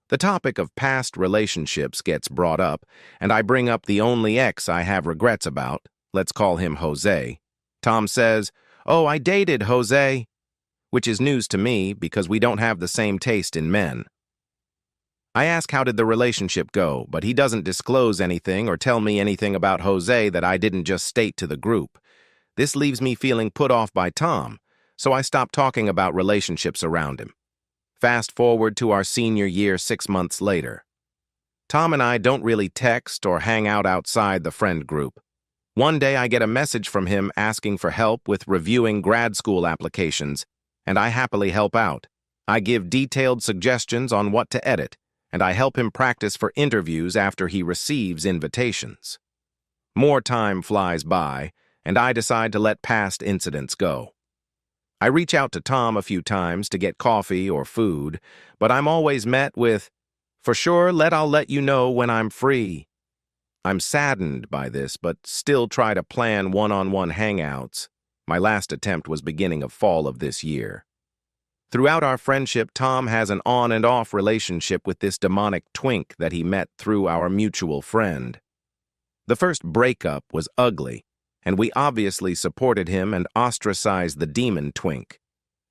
The topic of past relationships gets brought up, and I bring up the only ex I have regrets about. Let's call him Jose. Tom says, "Oh, I dated Jose," which is news to me because we don't have the same taste in men. I ask how did the relationship go, but he doesn't disclose anything or tell me anything about Jose that I didn't just state to the group. This leaves me feeling put off by Tom, so I stop talking about relationships around him. Fast forward to our senior year 6 months later. Tom and I don't really text or hang out outside the friend group. One day I get a message from him asking for help with reviewing grad school applications, and I happily help out. I give detailed suggestions on what to edit, and I help him practice for interviews after he receives invitations. More time flies by, and I decide to let past incidents go. I reach out to Tom a few times to get coffee or food, but I'm always met with, "For sure, I'll let you know when I'm free." I'm saddened by this, but still try to plan one-on-one hangouts. My last attempt was beginning of fall of this year. Throughout our friendship, Tom has an on and off relationship with this demonic twink that he met through our mutual friend. The first breakup was ugly, and we obviously supported him and ostracized the demon twink.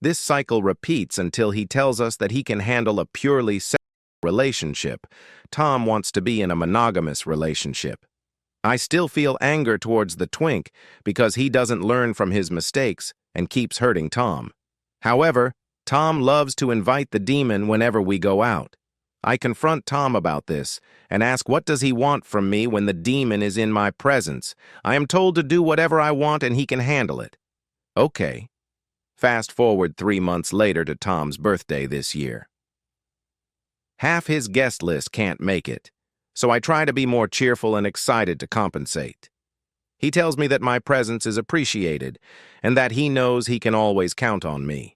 This cycle repeats until he tells us that he can handle a purely sexual relationship. Tom wants to be in a monogamous relationship. I still feel anger towards the twink because he doesn't learn from his mistakes and keeps hurting Tom. However, Tom loves to invite the demon whenever we go out. I confront Tom about this and ask what does he want from me when the demon is in my presence. I am told to do whatever I want and he can handle it. Okay. Fast forward 3 months later to Tom's birthday this year. Half his guest list can't make it, so I try to be more cheerful and excited to compensate. He tells me that my presence is appreciated and that he knows he can always count on me.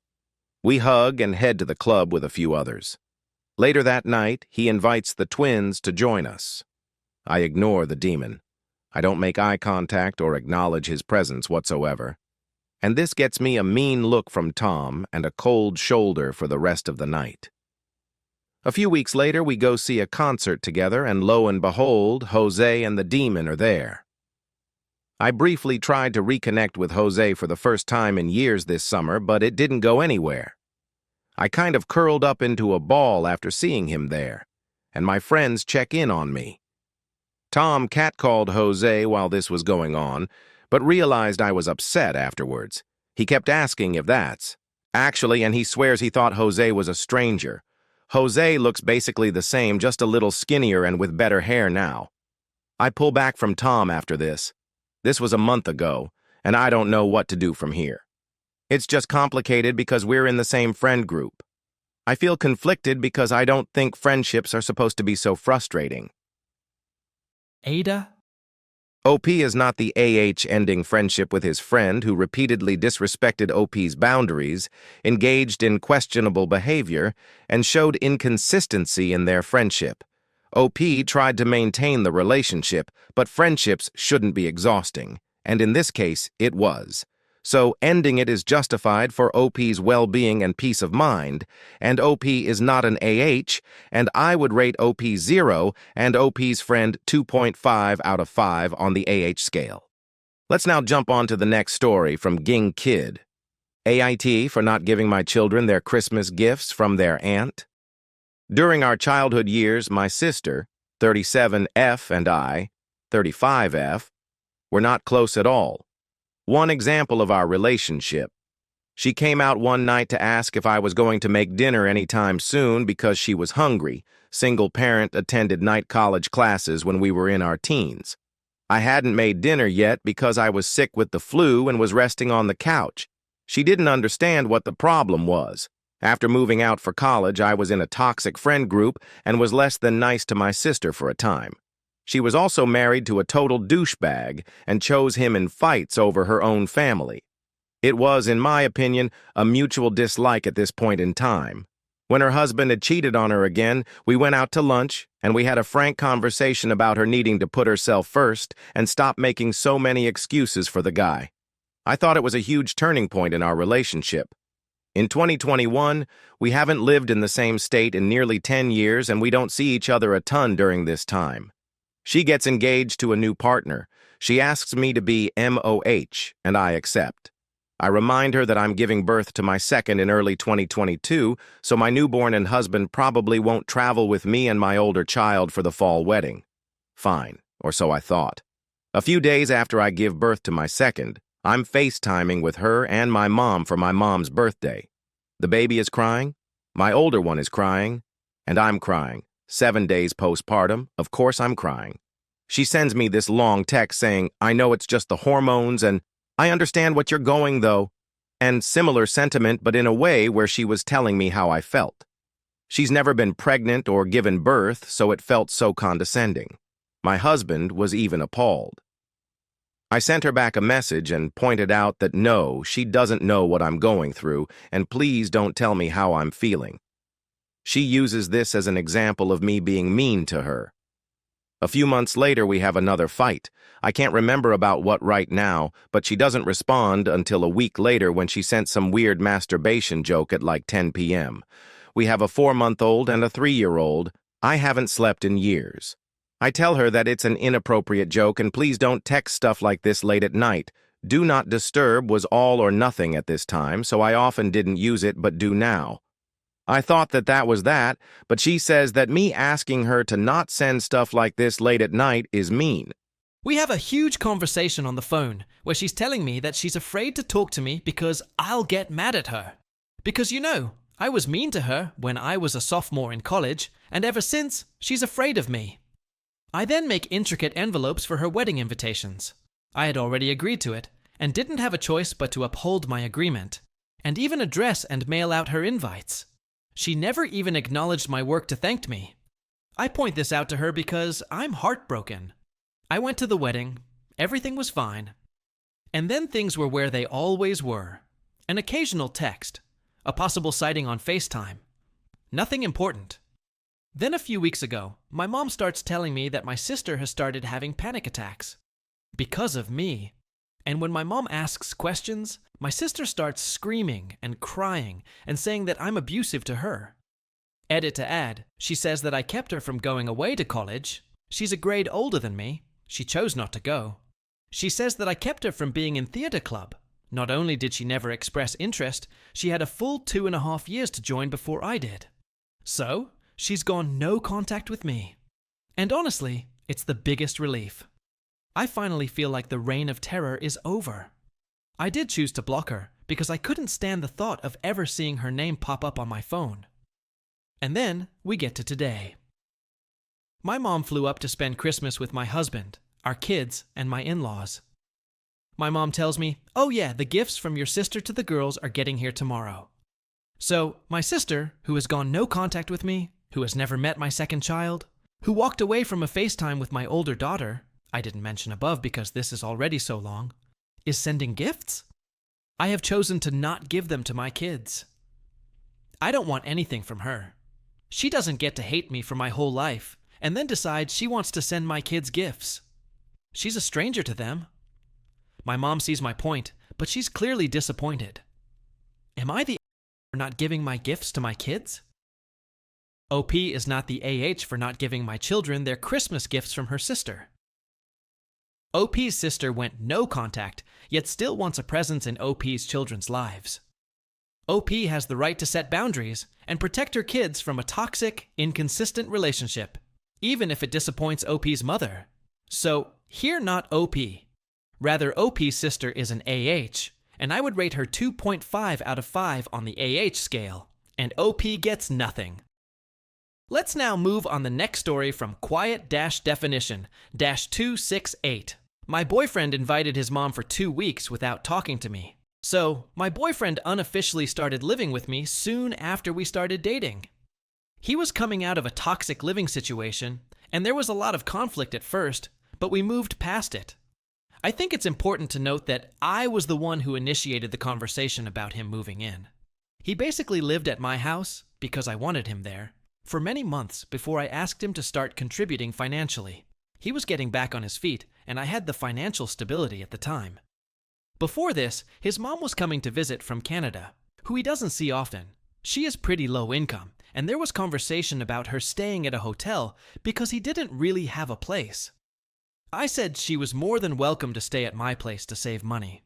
We hug and head to the club with a few others. Later that night, he invites the twins to join us. I ignore the demon. I don't make eye contact or acknowledge his presence whatsoever. And this gets me a mean look from Tom and a cold shoulder for the rest of the night. A few weeks later, we go see a concert together, and lo and behold, Jose and the demon are there. I briefly tried to reconnect with Jose for the first time in years this summer, but it didn't go anywhere. I kind of curled up into a ball after seeing him there, and my friends check in on me. Tom catcalled Jose while this was going on, but realized I was upset afterwards. He kept asking if that's actually, and he swears he thought Jose was a stranger. Jose looks basically the same, just a little skinnier and with better hair now. I pull back from Tom after this. This was a month ago, and I don't know what to do from here. It's just complicated because we're in the same friend group. I feel conflicted because I don't think friendships are supposed to be so frustrating. AITA? OP is not the ending friendship with his friend who repeatedly disrespected OP's boundaries, engaged in questionable behavior, and showed inconsistency in their friendship. OP tried to maintain the relationship, but friendships shouldn't be exhausting, and in this case, it was. So ending it is justified for OP's well-being and peace of mind, and OP is not an and I would rate OP 0 and OP's friend 2.5 out of 5 on the scale. Let's now jump on to the next story from Ging Kid. AIT for not giving my children their Christmas gifts from their aunt. During our childhood years, my sister, 37F, and I, 35F, We're not close at all. One example of our relationship. She came out one night to ask if I was going to make dinner anytime soon because she was hungry. Single parent, attended night college classes when we were in our teens. I hadn't made dinner yet because I was sick with the flu and was resting on the couch. She didn't understand what the problem was. After moving out for college, I was in a toxic friend group and was less than nice to my sister for a time. She was also married to a total douchebag and chose him in fights over her own family. It was, in my opinion, a mutual dislike at this point in time. When her husband had cheated on her again, we went out to lunch, and we had a frank conversation about her needing to put herself first and stop making so many excuses for the guy. I thought it was a huge turning point in our relationship. In 2021, we haven't lived in the same state in nearly 10 years, and we don't see each other a ton during this time. She gets engaged to a new partner. She asks me to be MOH, and I accept. I remind her that I'm giving birth to my second in early 2022, so my newborn and husband probably won't travel with me and my older child for the fall wedding. Fine, or so I thought. A few days after I give birth to my second, I'm FaceTiming with her and my mom for my mom's birthday. The baby is crying, my older one is crying, and I'm crying. 7 days postpartum, of course I'm crying. She sends me this long text saying, "I know it's just the hormones and I understand what you're going, though," and similar sentiment, but in a way where she was telling me how I felt. She's never been pregnant or given birth, so it felt so condescending. My husband was even appalled. I sent her back a message and pointed out that no, she doesn't know what I'm going through, and please don't tell me how I'm feeling. She uses this as an example of me being mean to her. A few months later, we have another fight. I can't remember about what right now, but she doesn't respond until a week later when she sent some weird masturbation joke at like 10 p.m. We have a 4-month-old and a 3-year-old. I haven't slept in years. I tell her that it's an inappropriate joke and please don't text stuff like this late at night. Do not disturb was all or nothing at this time, so I often didn't use it but do now. I thought that was that, but she says that me asking her to not send stuff like this late at night is mean. We have a huge conversation on the phone where she's telling me that she's afraid to talk to me because I'll get mad at her. Because I was mean to her when I was a sophomore in college, and ever since, she's afraid of me. I then make intricate envelopes for her wedding invitations. I had already agreed to it, and didn't have a choice but to uphold my agreement, and even address and mail out her invites. She never even acknowledged my work to thank me. I point this out to her because I'm heartbroken. I went to the wedding, everything was fine. And then things were where they always were. An occasional text, a possible sighting on FaceTime. Nothing important. Then a few weeks ago, my mom starts telling me that my sister has started having panic attacks. Because of me. And when my mom asks questions, my sister starts screaming and crying and saying that I'm abusive to her. Edit to add, she says that I kept her from going away to college. She's a grade older than me. She chose not to go. She says that I kept her from being in theater club. Not only did she never express interest, she had a full 2.5 years to join before I did. So, she's gone no contact with me. And honestly, it's the biggest relief. I finally feel like the reign of terror is over. I did choose to block her because I couldn't stand the thought of ever seeing her name pop up on my phone. And then we get to today. My mom flew up to spend Christmas with my husband, our kids, and my in-laws. My mom tells me, "Oh yeah, the gifts from your sister to the girls are getting here tomorrow." So, my sister, who has gone no contact with me, who has never met my second child, who walked away from a FaceTime with my older daughter, I didn't mention above because this is already so long, is sending gifts? I have chosen to not give them to my kids. I don't want anything from her. She doesn't get to hate me for my whole life and then decide she wants to send my kids gifts. She's a stranger to them. My mom sees my point, but she's clearly disappointed. Am I the for not giving my gifts to my kids? OP is not the AH for not giving my children their Christmas gifts from her sister. OP's sister went no contact, yet still wants a presence in OP's children's lives. OP has the right to set boundaries and protect her kids from a toxic, inconsistent relationship, even if it disappoints OP's mother. So, hear not OP. Rather, OP's sister is an AH, and I would rate her 2.5 out of 5 on the AH scale, and OP gets nothing. Let's now move on the next story from quiet-definition-268. My boyfriend invited his mom for 2 weeks without talking to me. So, my boyfriend unofficially started living with me soon after we started dating. He was coming out of a toxic living situation, and there was a lot of conflict at first, but we moved past it. I think it's important to note that I was the one who initiated the conversation about him moving in. He basically lived at my house, because I wanted him there, for many months before I asked him to start contributing financially. He was getting back on his feet, and I had the financial stability at the time. Before this, his mom was coming to visit from Canada, who he doesn't see often. She is pretty low income, and there was conversation about her staying at a hotel because he didn't really have a place. I said she was more than welcome to stay at my place to save money.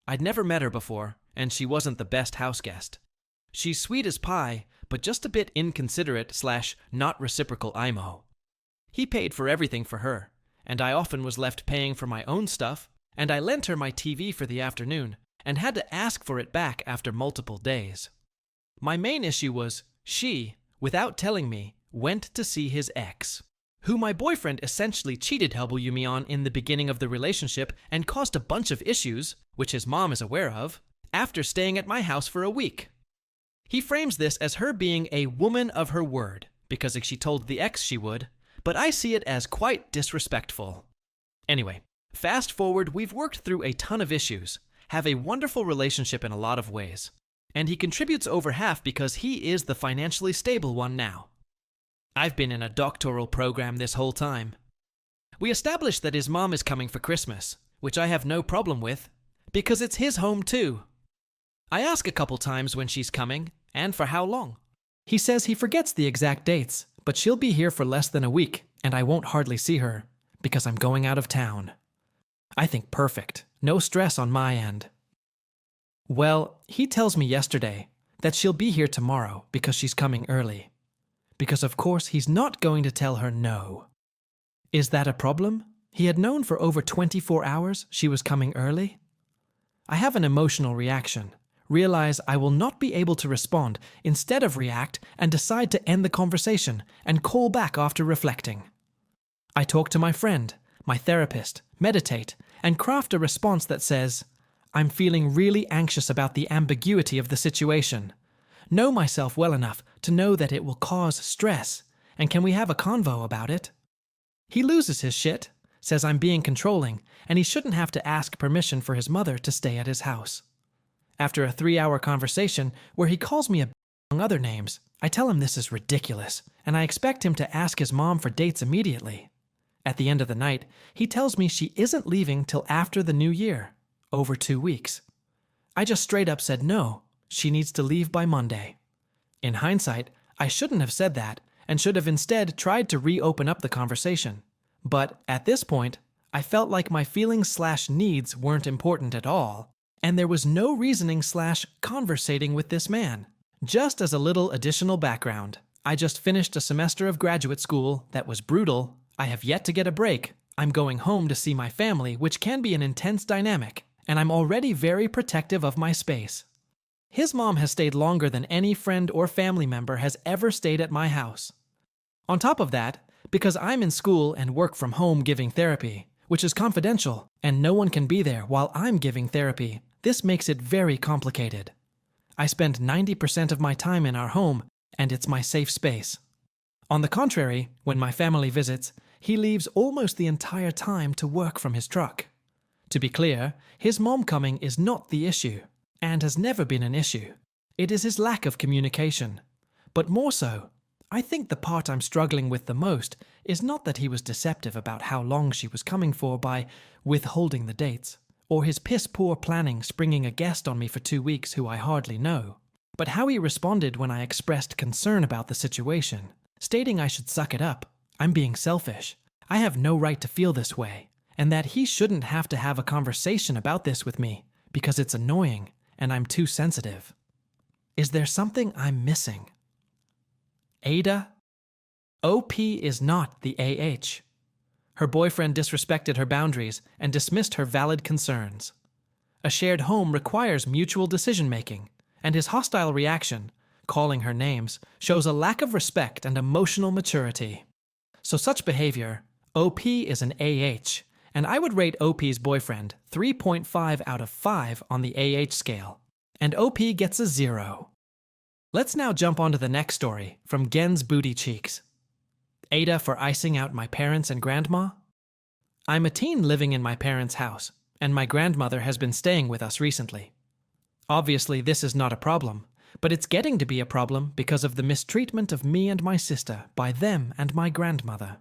I'd never met her before, and she wasn't the best house guest. She's sweet as pie, but just a bit inconsiderate/not reciprocal IMO. He paid for everything for her, and I often was left paying for my own stuff, and I lent her my TV for the afternoon and had to ask for it back after multiple days. My main issue was she, without telling me, went to see his ex, who my boyfriend essentially cheated me on in the beginning of the relationship and caused a bunch of issues, which his mom is aware of, after staying at my house for a week. He frames this as her being a woman of her word, because she told the ex she would, but I see it as quite disrespectful. Anyway, fast forward, we've worked through a ton of issues, have a wonderful relationship in a lot of ways, and he contributes over half because he is the financially stable one now. I've been in a doctoral program this whole time. We established that his mom is coming for Christmas, which I have no problem with, because it's his home too. I ask a couple times when she's coming, and for how long. He says he forgets the exact dates, but she'll be here for less than a week, and I won't hardly see her, because I'm going out of town. I think perfect, no stress on my end. Well, he tells me yesterday that she'll be here tomorrow because she's coming early. Because of course he's not going to tell her no. Is that a problem? He had known for over 24 hours she was coming early? I have an emotional reaction, realize I will not be able to respond, instead of react and decide to end the conversation and call back after reflecting. I talk to my friend, my therapist, meditate, and craft a response that says, I'm feeling really anxious about the ambiguity of the situation. Know myself well enough to know that it will cause stress, and can we have a convo about it? He loses his shit, says I'm being controlling, and he shouldn't have to ask permission for his mother to stay at his house. After a 3-hour conversation where he calls me among other names, I tell him this is ridiculous, and I expect him to ask his mom for dates immediately. At the end of the night, he tells me she isn't leaving till after the new year, over 2 weeks. I just straight up said no, she needs to leave by Monday. In hindsight, I shouldn't have said that, and should have instead tried to reopen up the conversation. But at this point, I felt like my feelings/needs weren't important at all, and there was no reasoning/conversating with this man. Just as a little additional background, I just finished a semester of graduate school that was brutal. I have yet to get a break. I'm going home to see my family, which can be an intense dynamic, and I'm already very protective of my space. His mom has stayed longer than any friend or family member has ever stayed at my house. On top of that, because I'm in school and work from home giving therapy, which is confidential, and no one can be there while I'm giving therapy, this makes it very complicated. I spend 90% of my time in our home, and it's my safe space. On the contrary, when my family visits, he leaves almost the entire time to work from his truck. To be clear, his mom coming is not the issue, and has never been an issue. It is his lack of communication. But more so, I think the part I'm struggling with the most is not that he was deceptive about how long she was coming for by withholding the dates, or his piss-poor planning springing a guest on me for 2 weeks who I hardly know, but how he responded when I expressed concern about the situation, stating I should suck it up, I'm being selfish, I have no right to feel this way, and that he shouldn't have to have a conversation about this with me because it's annoying and I'm too sensitive. Is there something I'm missing? AITA? OP is not the AH. Her boyfriend disrespected her boundaries and dismissed her valid concerns. A shared home requires mutual decision-making, and his hostile reaction, calling her names, shows a lack of respect and emotional maturity. So such behavior, OP is an AH, and I would rate OP's boyfriend 3.5 out of 5 on the AH scale, and OP gets a 0. Let's now jump onto the next story from Gen's Booty Cheeks. AITA for icing out my parents and grandma? I'm a teen living in my parents' house, and my grandmother has been staying with us recently. Obviously, this is not a problem, but it's getting to be a problem because of the mistreatment of me and my sister by them and my grandmother.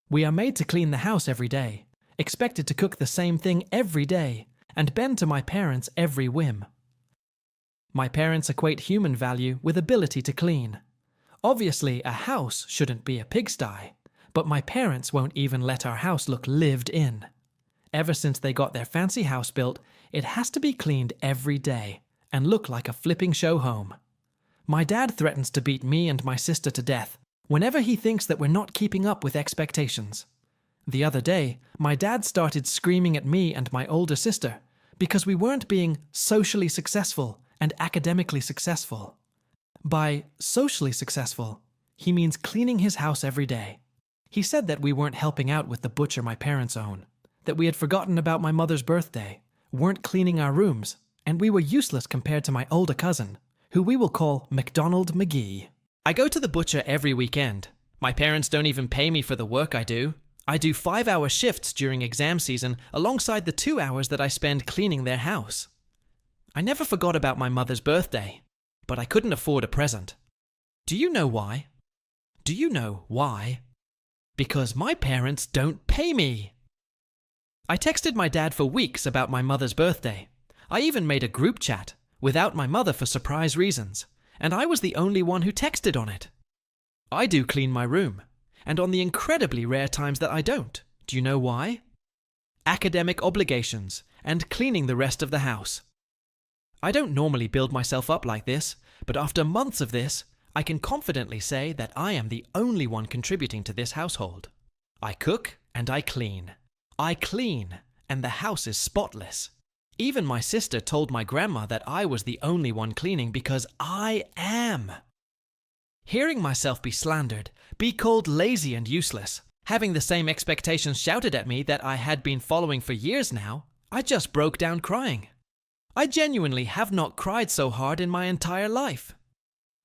We are made to clean the house every day, expected to cook the same thing every day, and bend to my parents' every whim. My parents equate human value with ability to clean. Obviously, a house shouldn't be a pigsty, but my parents won't even let our house look lived in. Ever since they got their fancy house built, it has to be cleaned every day and look like a flipping show home. My dad threatens to beat me and my sister to death whenever he thinks that we're not keeping up with expectations. The other day, my dad started screaming at me and my older sister because we weren't being socially successful and academically successful. By socially successful, he means cleaning his house every day. He said that we weren't helping out with the butcher my parents own, that we had forgotten about my mother's birthday, weren't cleaning our rooms, and we were useless compared to my older cousin, who we will call McDonald McGee. I go to the butcher every weekend. My parents don't even pay me for the work I do. I do 5-hour shifts during exam season alongside the 2 hours that I spend cleaning their house. I never forgot about my mother's birthday, but I couldn't afford a present. Do you know why? Do you know why? Because my parents don't pay me. I texted my dad for weeks about my mother's birthday. I even made a group chat without my mother for surprise reasons, and I was the only one who texted on it. I do clean my room, and on the incredibly rare times that I don't. Do you know why? Academic obligations and cleaning the rest of the house. I don't normally build myself up like this, but after months of this, I can confidently say that I am the only one contributing to this household. I cook and I clean. I clean, and the house is spotless. Even my sister told my grandma that I was the only one cleaning because I am. Hearing myself be slandered, be called lazy and useless, having the same expectations shouted at me that I had been following for years now, I just broke down crying. I genuinely have not cried so hard in my entire life.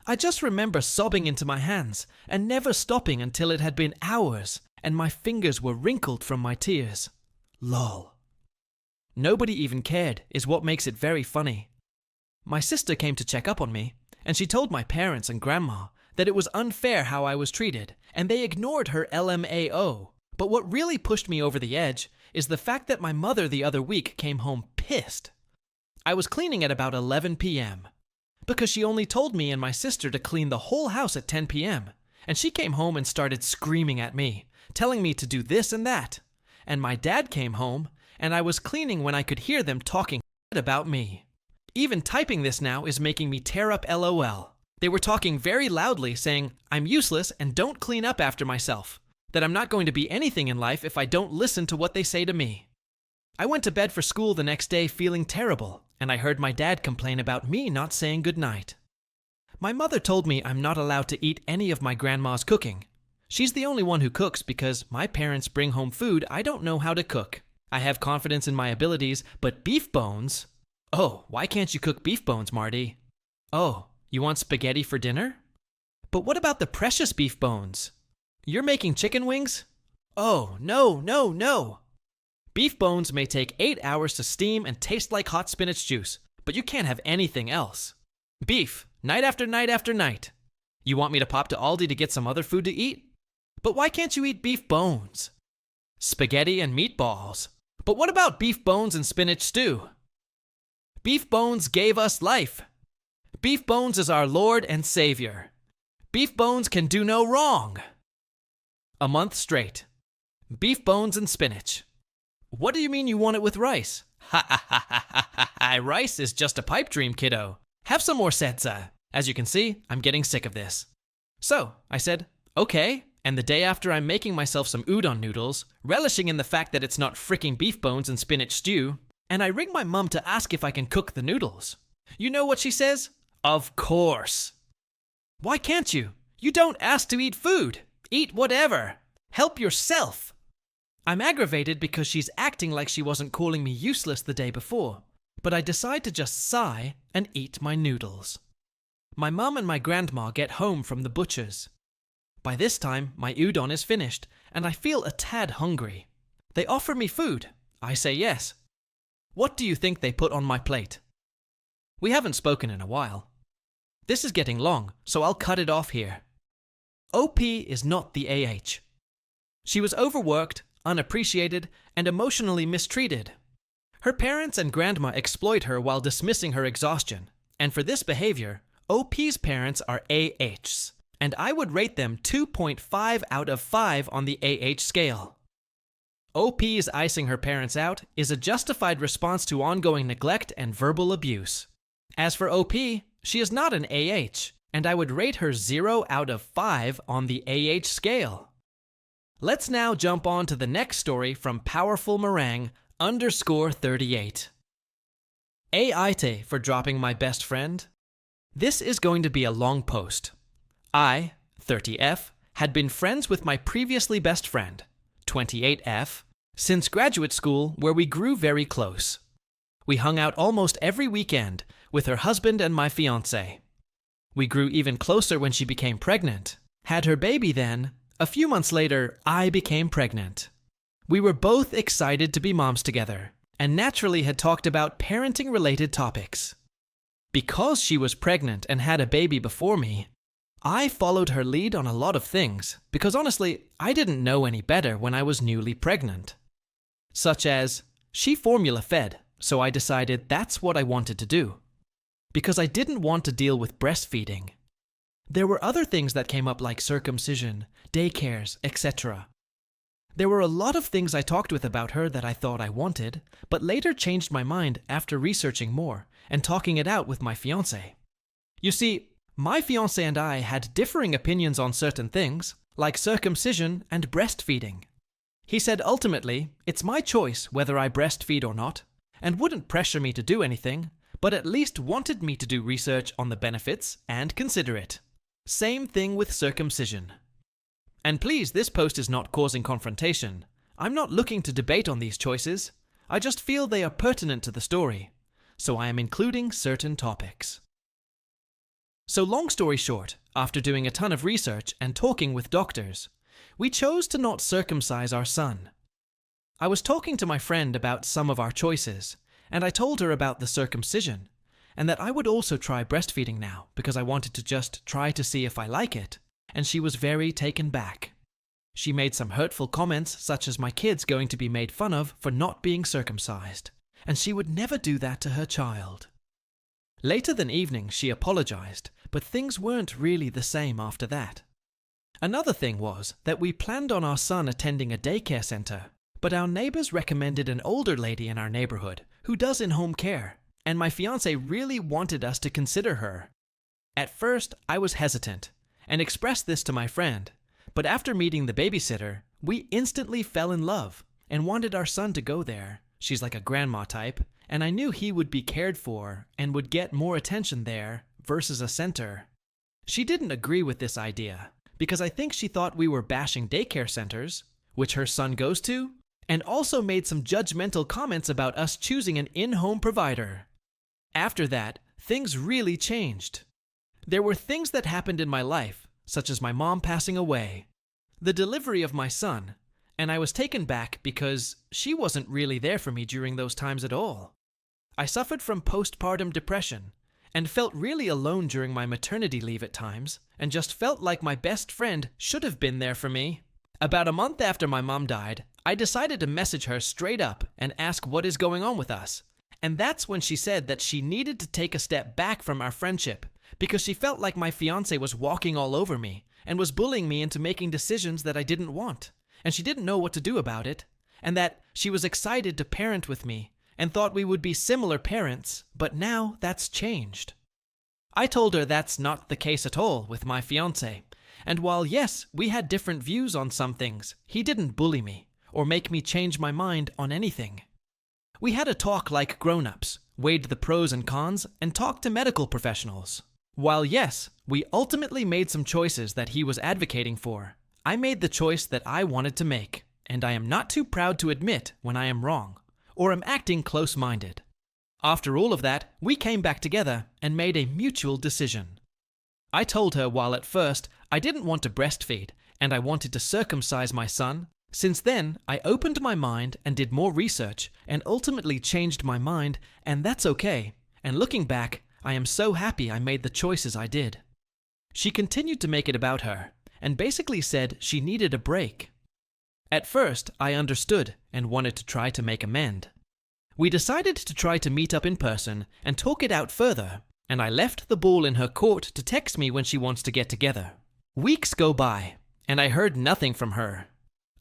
I just remember sobbing into my hands and never stopping until it had been hours and my fingers were wrinkled from my tears. Lol. Nobody even cared is what makes it very funny. My sister came to check up on me, and she told my parents and grandma that it was unfair how I was treated, and they ignored her LMAO. But what really pushed me over the edge is the fact that my mother the other week came home pissed. I was cleaning at about 11 p.m. because she only told me and my sister to clean the whole house at 10 p.m. and she came home and started screaming at me, telling me to do this and that. And my dad came home, and I was cleaning when I could hear them talking about me. Even typing this now is making me tear up LOL. They were talking very loudly, saying, I'm useless and don't clean up after myself, that I'm not going to be anything in life if I don't listen to what they say to me. I went to bed for school the next day feeling terrible, and I heard my dad complain about me not saying goodnight. My mother told me I'm not allowed to eat any of my grandma's cooking. She's the only one who cooks because my parents bring home food I don't know how to cook. I have confidence in my abilities, but beef bones? Oh, why can't you cook beef bones, Marty? Oh, you want spaghetti for dinner? But what about the precious beef bones? You're making chicken wings? Oh, no, no, no. Beef bones may take 8 hours to steam and taste like hot spinach juice, but you can't have anything else. Beef, night after night after night. You want me to pop to Aldi to get some other food to eat? But why can't you eat beef bones? Spaghetti and meatballs. But what about beef bones and spinach stew? Beef bones gave us life. Beef bones is our Lord and Savior. Beef bones can do no wrong. A month straight. Beef bones and spinach. What do you mean you want it with rice? Ha ha ha ha ha ha. Rice is just a pipe dream, kiddo. Have some more setza. As you can see, I'm getting sick of this. So, I said, okay, And the day after, I'm making myself some udon noodles, relishing in the fact that it's not fricking beef bones and spinach stew, and I ring my mum to ask if I can cook the noodles. You know what she says? Of course. Why can't you? You don't ask to eat food. Eat whatever. Help yourself. I'm aggravated because she's acting like she wasn't calling me useless the day before, but I decide to just sigh and eat my noodles. My mum and my grandma get home from the butcher's. By this time, my udon is finished, and I feel a tad hungry. They offer me food. I say yes. What do you think they put on my plate? We haven't spoken in a while. This is getting long, so I'll cut it off here. OP is not the AH. She was overworked, unappreciated, and emotionally mistreated. Her parents and grandma exploit her while dismissing her exhaustion, and for this behavior, OP's parents are AHs, and I would rate them 2.5 out of 5 on the AH scale. OP's icing her parents out is a justified response to ongoing neglect and verbal abuse. As for OP, she is not an AH, and I would rate her 0 out of 5 on the AH scale. Let's now jump on to the next story from Powerful Meringue _38. AITA for dropping my best friend. This is going to be a long post. I, 30F, had been friends with my previously best friend, 28F, since graduate school, where we grew very close. We hung out almost every weekend with her husband and my fiancé. We grew even closer when she became pregnant. Had her baby then. A few months later, I became pregnant. We were both excited to be moms together, and naturally had talked about parenting-related topics. Because she was pregnant and had a baby before me, I followed her lead on a lot of things, because honestly, I didn't know any better when I was newly pregnant. Such as, she formula fed, so I decided that's what I wanted to do. Because I didn't want to deal with breastfeeding. There were other things that came up like circumcision, daycares, etc. There were a lot of things I talked with about her that I thought I wanted, but later changed my mind after researching more and talking it out with my fiancé. You see, my fiancé and I had differing opinions on certain things, like circumcision and breastfeeding. He said ultimately, it's my choice whether I breastfeed or not, and wouldn't pressure me to do anything, but at least wanted me to do research on the benefits and consider it. Same thing with circumcision. And please, this post is not causing confrontation. I'm not looking to debate on these choices. I just feel they are pertinent to the story, so I am including certain topics. So long story short, after doing a ton of research and talking with doctors, we chose to not circumcise our son. I was talking to my friend about some of our choices, and I told her about the circumcision, and that I would also try breastfeeding now because I wanted to just try to see if I like it, and she was very taken back. She made some hurtful comments such as my kid's going to be made fun of for not being circumcised, and she would never do that to her child. Later that evening, she apologized, but things weren't really the same after that. Another thing was that we planned on our son attending a daycare center, but our neighbors recommended an older lady in our neighborhood who does in-home care, and my fiancé really wanted us to consider her. At first, I was hesitant and expressed this to my friend, but after meeting the babysitter, we instantly fell in love and wanted our son to go there. She's like a grandma type, and I knew he would be cared for and would get more attention there versus a center. She didn't agree with this idea because I think she thought we were bashing daycare centers, which her son goes to, and also made some judgmental comments about us choosing an in-home provider. After that, things really changed. There were things that happened in my life, such as my mom passing away, the delivery of my son, and I was taken back because she wasn't really there for me during those times at all. I suffered from postpartum depression and felt really alone during my maternity leave at times, and just felt like my best friend should have been there for me. About a month after my mom died, I decided to message her straight up and ask what is going on with us. And that's when she said that she needed to take a step back from our friendship because she felt like my fiancé was walking all over me and was bullying me into making decisions that I didn't want, and she didn't know what to do about it, and that she was excited to parent with me and thought we would be similar parents, but now that's changed. I told her that's not the case at all with my fiancé, And while yes, we had different views on some things, he didn't bully me or make me change my mind on anything. We had a talk like grown-ups, weighed the pros and cons, and talked to medical professionals. While yes, we ultimately made some choices that he was advocating for, I made the choice that I wanted to make, and I am not too proud to admit when I am wrong, or am acting close-minded. After all of that, we came back together and made a mutual decision. I told her while at first I didn't want to breastfeed and I wanted to circumcise my son. Since then, I opened my mind and did more research and ultimately changed my mind, and that's okay. And looking back, I am so happy I made the choices I did. She continued to make it about her and basically said she needed a break. At first, I understood and wanted to try to make amend. We decided to try to meet up in person and talk it out further, and I left the ball in her court to text me when she wants to get together. Weeks go by, and I heard nothing from her.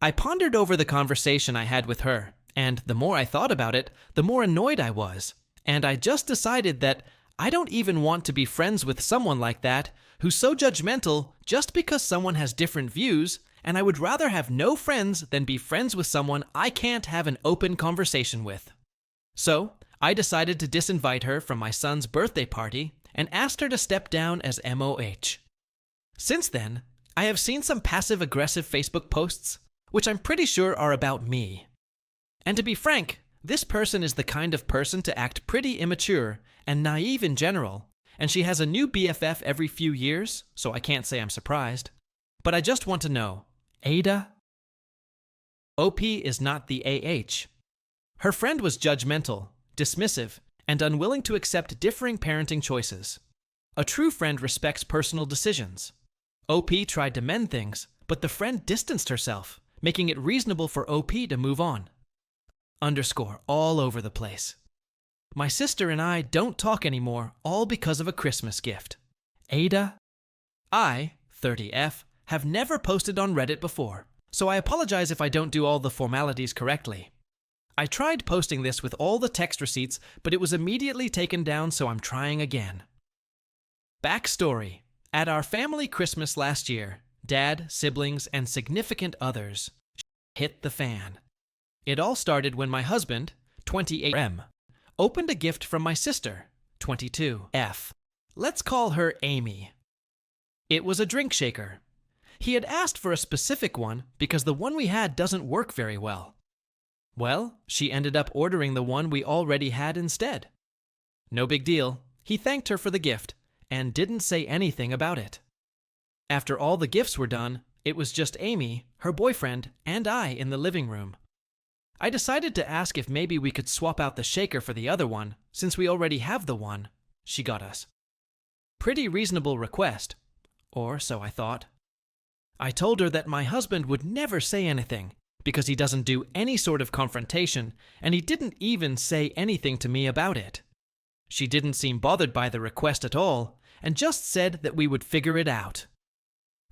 I pondered over the conversation I had with her, and the more I thought about it, the more annoyed I was, and I just decided that I don't even want to be friends with someone like that who's so judgmental just because someone has different views, and I would rather have no friends than be friends with someone I can't have an open conversation with. So, I decided to disinvite her from my son's birthday party and asked her to step down as MOH. Since then, I have seen some passive-aggressive Facebook posts, which I'm pretty sure are about me. And to be frank, this person is the kind of person to act pretty immature and naive in general, and she has a new BFF every few years, so I can't say I'm surprised. But I just want to know, AITA? OP is not the AH. Her friend was judgmental, dismissive, and unwilling to accept differing parenting choices. A true friend respects personal decisions. OP tried to mend things, but the friend distanced herself, making it reasonable for OP to move on. Underscore all over the place. My sister and I don't talk anymore, all because of a Christmas gift. AITA? I, 30F, have never posted on Reddit before, so I apologize if I don't do all the formalities correctly. I tried posting this with all the text receipts, but it was immediately taken down, so I'm trying again. Backstory. At our family Christmas last year, Dad, siblings, and significant others hit the fan. It all started when my husband, 28M, opened a gift from my sister, 22F. Let's call her Amy. It was a drink shaker. He had asked for a specific one because the one we had doesn't work very well. Well, she ended up ordering the one we already had instead. No big deal. He thanked her for the gift and didn't say anything about it. After all the gifts were done, it was just Amy, her boyfriend, and I in the living room. I decided to ask if maybe we could swap out the shaker for the other one, since we already have the one she got us. Pretty reasonable request, or so I thought. I told her that my husband would never say anything, because he doesn't do any sort of confrontation, and he didn't even say anything to me about it. She didn't seem bothered by the request at all, and just said that we would figure it out.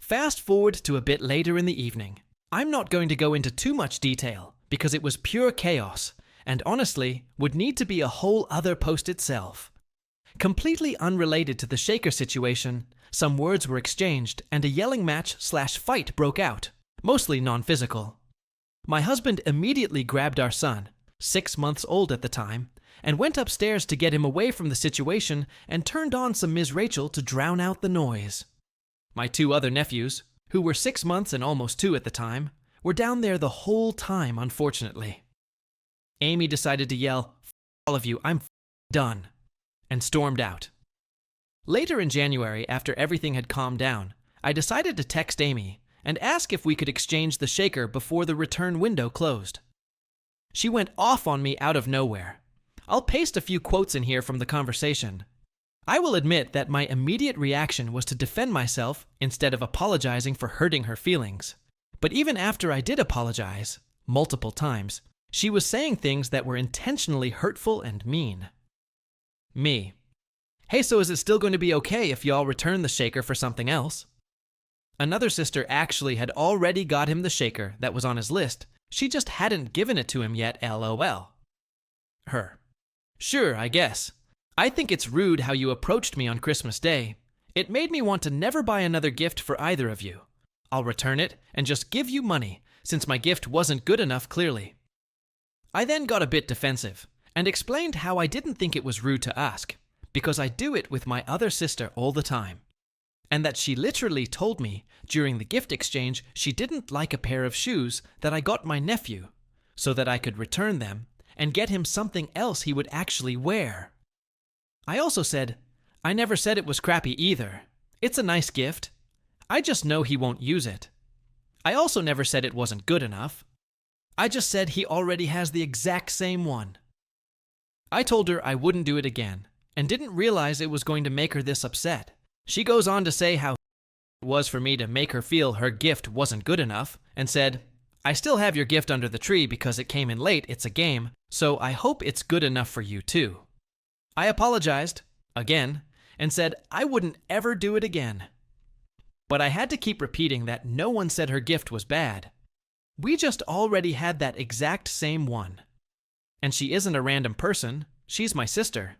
Fast forward to a bit later in the evening. I'm not going to go into too much detail, because it was pure chaos, and honestly, would need to be a whole other post itself. Completely unrelated to the shaker situation, some words were exchanged, and a yelling match/fight broke out, mostly non-physical. My husband immediately grabbed our son, 6 months old at the time, and went upstairs to get him away from the situation and turned on some Ms. Rachel to drown out the noise. My 2 other nephews, who were 6 months and almost 2 at the time, were down there the whole time, unfortunately. Amy decided to yell, "F all of you, I'm done," and stormed out. Later in January, after everything had calmed down, I decided to text Amy and ask if we could exchange the shaker before the return window closed. She went off on me out of nowhere. I'll paste a few quotes in here from the conversation. I will admit that my immediate reaction was to defend myself instead of apologizing for hurting her feelings. But even after I did apologize, multiple times, she was saying things that were intentionally hurtful and mean. Me. Hey, so is it still going to be okay if y'all return the shaker for something else? Another sister actually had already got him the shaker that was on his list. She just hadn't given it to him yet, LOL. Her. Sure, I guess. I think it's rude how you approached me on Christmas Day. It made me want to never buy another gift for either of you. I'll return it and just give you money, since my gift wasn't good enough clearly. I then got a bit defensive and explained how I didn't think it was rude to ask, because I do it with my other sister all the time, and that she literally told me during the gift exchange she didn't like a pair of shoes that I got my nephew, so that I could return them and get him something else he would actually wear. I also said, I never said it was crappy either. It's a nice gift. I just know he won't use it. I also never said it wasn't good enough. I just said he already has the exact same one. I told her I wouldn't do it again, and didn't realize it was going to make her this upset. She goes on to say how it was for me to make her feel her gift wasn't good enough, and said, I still have your gift under the tree because it came in late, it's a game, so I hope it's good enough for you too. I apologized, again, and said I wouldn't ever do it again. But I had to keep repeating that no one said her gift was bad. We just already had that exact same one. And she isn't a random person, she's my sister.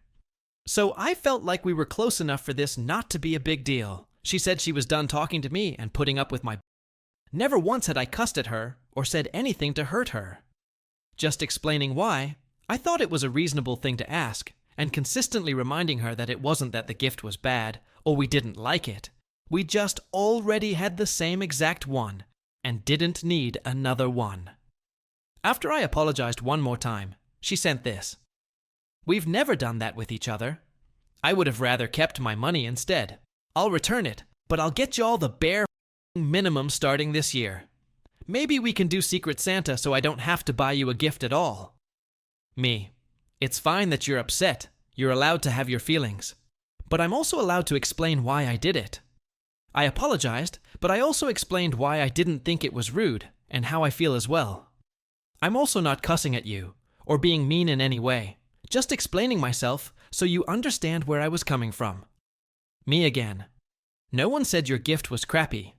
So I felt like we were close enough for this not to be a big deal. She said she was done talking to me and putting up with my... Never once had I cussed at her or said anything to hurt her. Just explaining why, I thought it was a reasonable thing to ask, and consistently reminding her that it wasn't that the gift was bad or we didn't like it. We just already had the same exact one and didn't need another one. After I apologized one more time, she sent this. We've never done that with each other. I would have rather kept my money instead. I'll return it, but I'll get y'all the bare minimum starting this year. Maybe we can do Secret Santa so I don't have to buy you a gift at all. Me. It's fine that you're upset. You're allowed to have your feelings. But I'm also allowed to explain why I did it. I apologized, but I also explained why I didn't think it was rude and how I feel as well. I'm also not cussing at you or being mean in any way, just explaining myself so you understand where I was coming from. Me again. No one said your gift was crappy.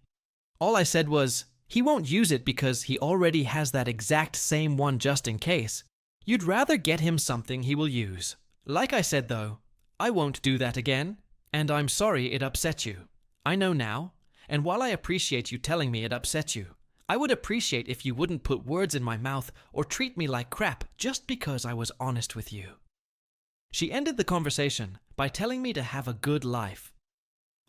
All I said was, he won't use it because he already has that exact same one just in case. You'd rather get him something he will use. Like I said though, I won't do that again, and I'm sorry it upset you. I know now, and while I appreciate you telling me it upset you, I would appreciate if you wouldn't put words in my mouth or treat me like crap just because I was honest with you. She ended the conversation by telling me to have a good life.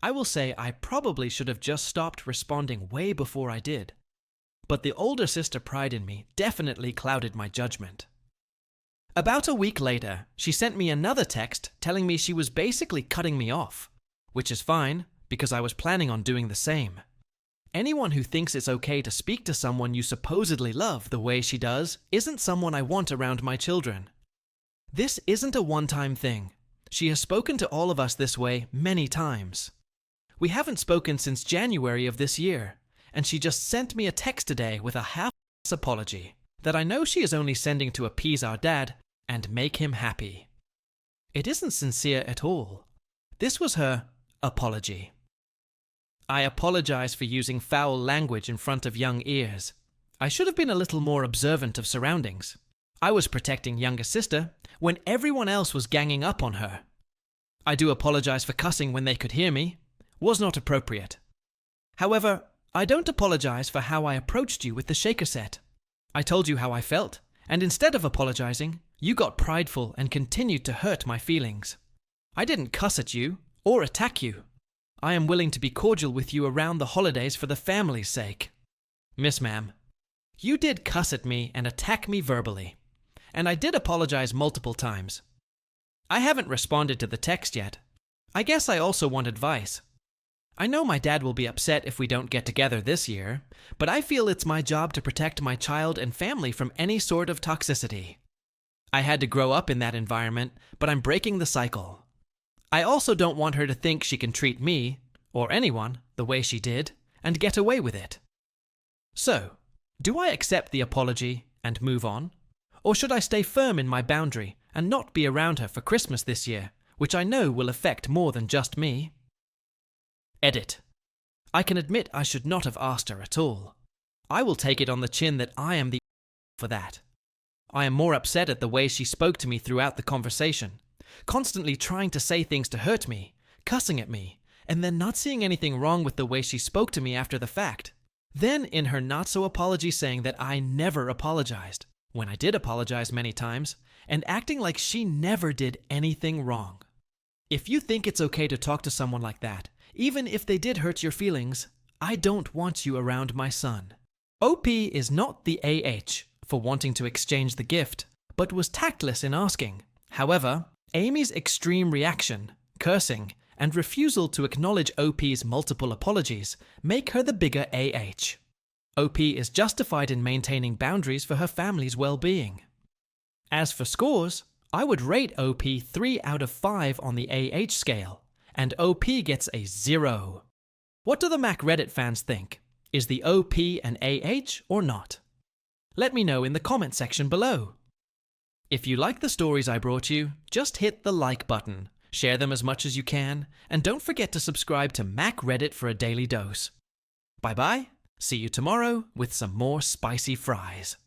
I will say I probably should have just stopped responding way before I did, but the older sister pride in me definitely clouded my judgment. About a week later, she sent me another text telling me she was basically cutting me off, which is fine because I was planning on doing the same. Anyone who thinks it's okay to speak to someone you supposedly love the way she does isn't someone I want around my children. This isn't a one-time thing. She has spoken to all of us this way many times. We haven't spoken since January of this year, and she just sent me a text today with a half-ass apology that I know she is only sending to appease our dad and make him happy. It isn't sincere at all. This was her apology. I apologize for using foul language in front of young ears. I should have been a little more observant of surroundings. I was protecting younger sister when everyone else was ganging up on her. I do apologize for cussing when they could hear me. Was not appropriate. However, I don't apologize for how I approached you with the shaker set. I told you how I felt, and instead of apologizing, you got prideful and continued to hurt my feelings. I didn't cuss at you or attack you. I am willing to be cordial with you around the holidays for the family's sake. Miss Ma'am, you did cuss at me and attack me verbally, and I did apologize multiple times. I haven't responded to the text yet. I guess I also want advice. I know my dad will be upset if we don't get together this year, but I feel it's my job to protect my child and family from any sort of toxicity. I had to grow up in that environment, but I'm breaking the cycle. I also don't want her to think she can treat me, or anyone, the way she did, and get away with it. So, do I accept the apology and move on? Or should I stay firm in my boundary and not be around her for Christmas this year, which I know will affect more than just me? Edit. I can admit I should not have asked her at all. I will take it on the chin that I am the for that. I am more upset at the way she spoke to me throughout the conversation, constantly trying to say things to hurt me, cussing at me, and then not seeing anything wrong with the way she spoke to me after the fact. Then in her not-so-apology saying that I never apologized, when I did apologize many times, and acting like she never did anything wrong. If you think it's okay to talk to someone like that, even if they did hurt your feelings, I don't want you around my son. OP is not the AH for wanting to exchange the gift, but was tactless in asking. However, Amy's extreme reaction, cursing, and refusal to acknowledge OP's multiple apologies make her the bigger AH. OP is justified in maintaining boundaries for her family's well-being. As for scores, I would rate OP 3 out of 5 on the AH scale, and OP gets a 0. What do the Mac Reddit fans think? Is the OP an AH or not? Let me know in the comment section below. If you like the stories I brought you, just hit the like button, share them as much as you can, and don't forget to subscribe to Mac Reddit for a daily dose. Bye bye, see you tomorrow with some more spicy fries.